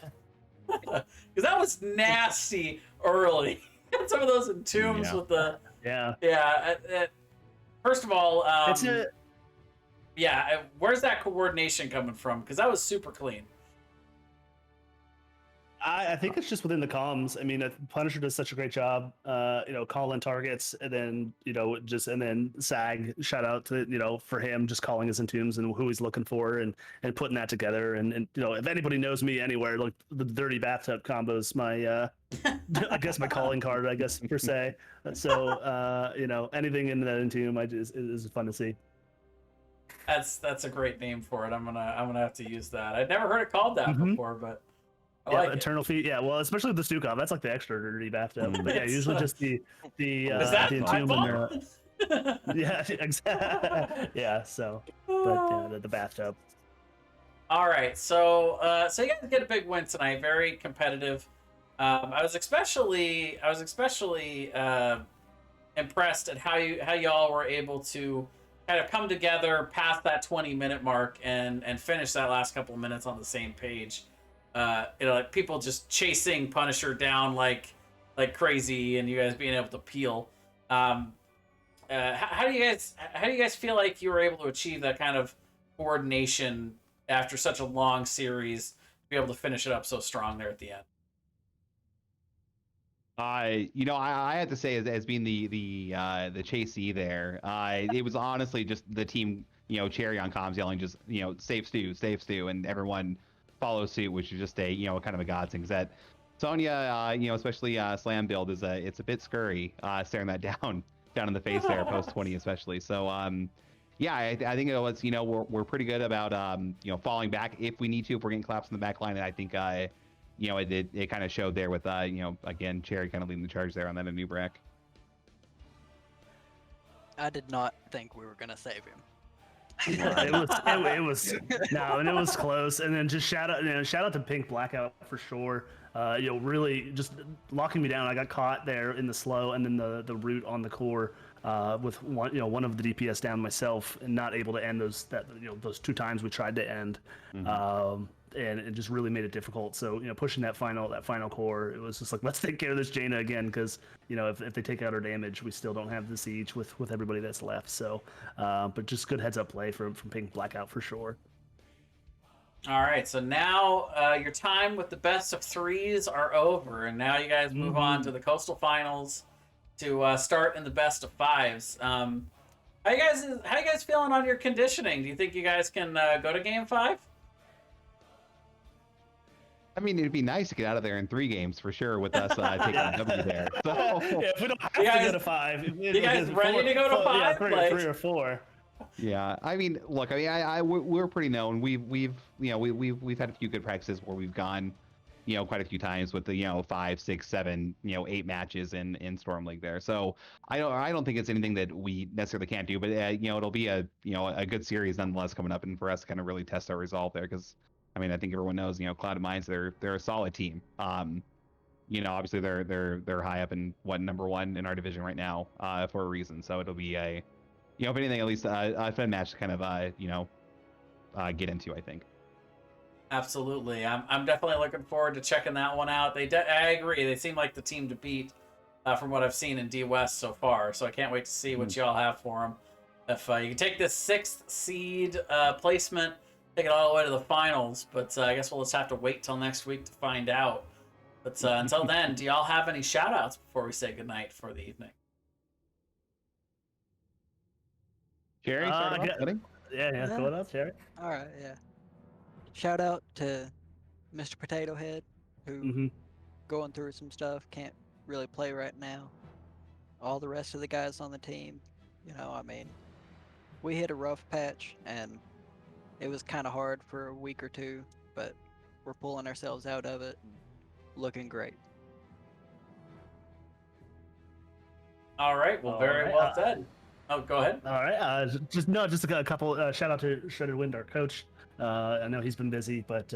that was nasty early. Some of those entombs with the... Yeah. First of all, where's that coordination coming from? Because that was super clean. I think it's just within the comms. I mean, Punisher does such a great job, you know, calling targets, and then, you know, and then Sag, shout out to, you know, for him just calling his entombs and who he's looking for, and putting that together. And you know, if anybody knows me anywhere, like the dirty bathtub combo is my, I guess my calling card, I guess per se. So, you know, anything in that entomb is fun to see. That's a great name for it. I'm gonna have to use that. I'd never heard it called that before, but. Eternal Feet. Yeah, well, especially with the Stukov, that's like the extra dirty bathtub. But yeah, usually just the entomb and yeah, exactly. Yeah, so but the bathtub. All right, so you guys get a big win tonight. Very competitive. I was especially impressed at how y'all were able to kind of come together past that 20-minute mark and finish that last couple of minutes on the same page. You know, like people just chasing Punisher down like crazy, and you guys being able to peel. How do you guys feel like you were able to achieve that kind of coordination after such a long series, to be able to finish it up so strong there at the end? I have to say, as being the chasee there, it was honestly just the team, cherry on comms yelling just, save Stu, and everyone follows suit, which is just a, kind of a godsend. 'Cause that Sonya, especially slam build it's a bit scurry, staring that down in the face there, post 20 especially. So yeah, I think it was, we're pretty good about falling back if we need to, if we're getting collapsed in the back line. And I think it kind of showed there with again, Cherry kind of leading the charge there on that Anubrak. I did not think we were gonna save him. it was no, and it was close. And then just shout out to Pink Blackout for sure. Really just locking me down. I got caught there in the slow, and then the root on the core with one of the DPS down myself, and not able to end those 2 times we tried to end. And it just really made it difficult. So pushing that final core, it was just like, let's take care of this Jaina again, because if they take out our damage, we still don't have the siege with everybody that's left. So but just good heads up play from Pink Blackout for sure. All right, so now your time with the best of 3s are over, and now you guys move on to the Coastal Finals to start in the best of 5s. How you guys feeling on your conditioning? Do you think you guys can go to Game 5? I mean, it'd be nice to get out of there in 3 games for sure with us taking a W there. So yeah, if we don't have to go to 5, you guys ready to go to 5? Yeah, 3 or 4. Yeah, I mean, look, we're pretty known. We've had a few good practices where we've gone, quite a few times with the 5, 6, 7, 8 matches in Storm League there. So I don't think it's anything that we necessarily can't do, but it'll be a good series nonetheless coming up, and for us to kind of really test our resolve there, because I mean, I think everyone knows, Cloud of Mines, they're a solid team. Obviously they're high up in number 1 in our division right now for a reason. So it'll be a, if anything, at least a fun match to kind of get into, I think. Absolutely, I'm definitely looking forward to checking that one out. I agree, they seem like the team to beat from what I've seen in D West so far. So I can't wait to see what y'all have for them. If you can take this 6th seed placement, take it all the way to the finals, but I guess we'll just have to wait till next week to find out. But until then, do y'all have any shout outs before we say goodnight for the evening? Jerry, yeah, go up, Jerry. All right, yeah. Shout out to Mr. Potato Head, who going through some stuff, can't really play right now. All the rest of the guys on the team, I mean, we hit a rough patch, and it was kind of hard for a week or 2, but we're pulling ourselves out of it and looking great. All right, well, very well said. Oh, go ahead. All right, just a couple shout out to Shredded Wind, our coach. I know he's been busy, but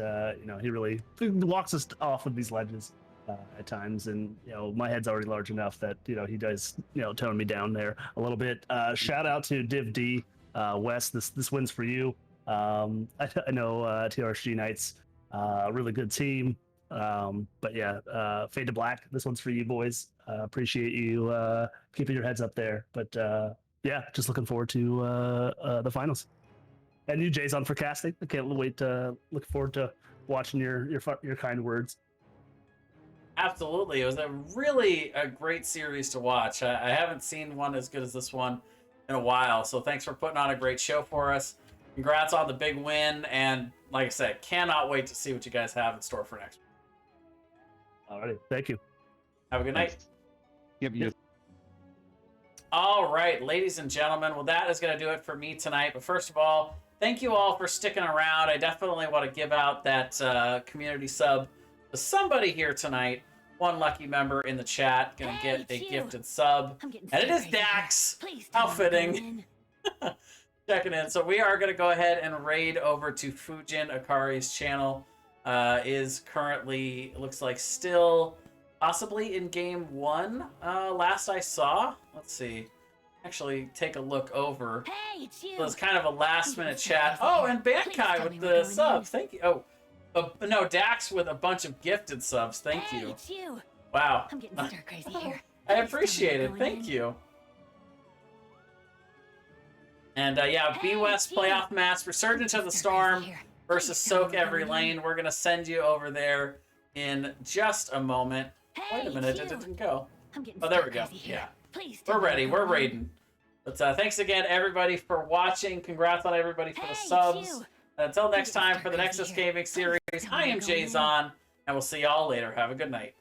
he really walks us off of these ledges at times, and my head's already large enough that he does tone me down there a little bit. Shout out to Div D, Wes. This wins for you. I know TRSG Knights, really good team. But yeah, Fade to Black, this one's for you boys. Appreciate you keeping your heads up there. But yeah, just looking forward to the finals. And you, Jason, for casting. I can't wait to look forward to watching your kind words. Absolutely, it was a great series to watch. I haven't seen one as good as this one in a while, so thanks for putting on a great show for us. Congrats on the big win, and like I said, cannot wait to see what you guys have in store for next week. Alrighty, thank you. Have a good night. Yep. All right, ladies and gentlemen, well, that is going to do it for me tonight. But first of all, thank you all for sticking around. I definitely want to give out that community sub to somebody here tonight. One lucky member in the chat going to get a gifted sub. And it is Dax. How fitting. Checking in. So we are going to go ahead and raid over to Fujin Akari's channel. Is currently, it looks like, still possibly in game 1. Last I saw. Let's see. Actually, take a look over. Hey, it's you. So it's kind of a last minute chat. Oh, and Bankai with the subs. Thank you. Oh, no, Dax with a bunch of gifted subs. Thank you. It's you. Wow. I'm getting stir crazy here. I appreciate it. Thank you. And yeah, B West playoff match, Resurgence of the Storm versus Soak Every Lane. We're going to send you over there in just a moment. Wait a minute, it didn't go. I'm getting Oh, there we stuck go. over here. Yeah. Please We're tell me ready. to We're go raiding. But thanks again, everybody, for watching. Congrats on everybody for the Hey, subs. you. Until next getting time stuck for the over Nexus here. Gaming series, Please tell I me am to go in. Jayzon, and we'll see y'all later. Have a good night.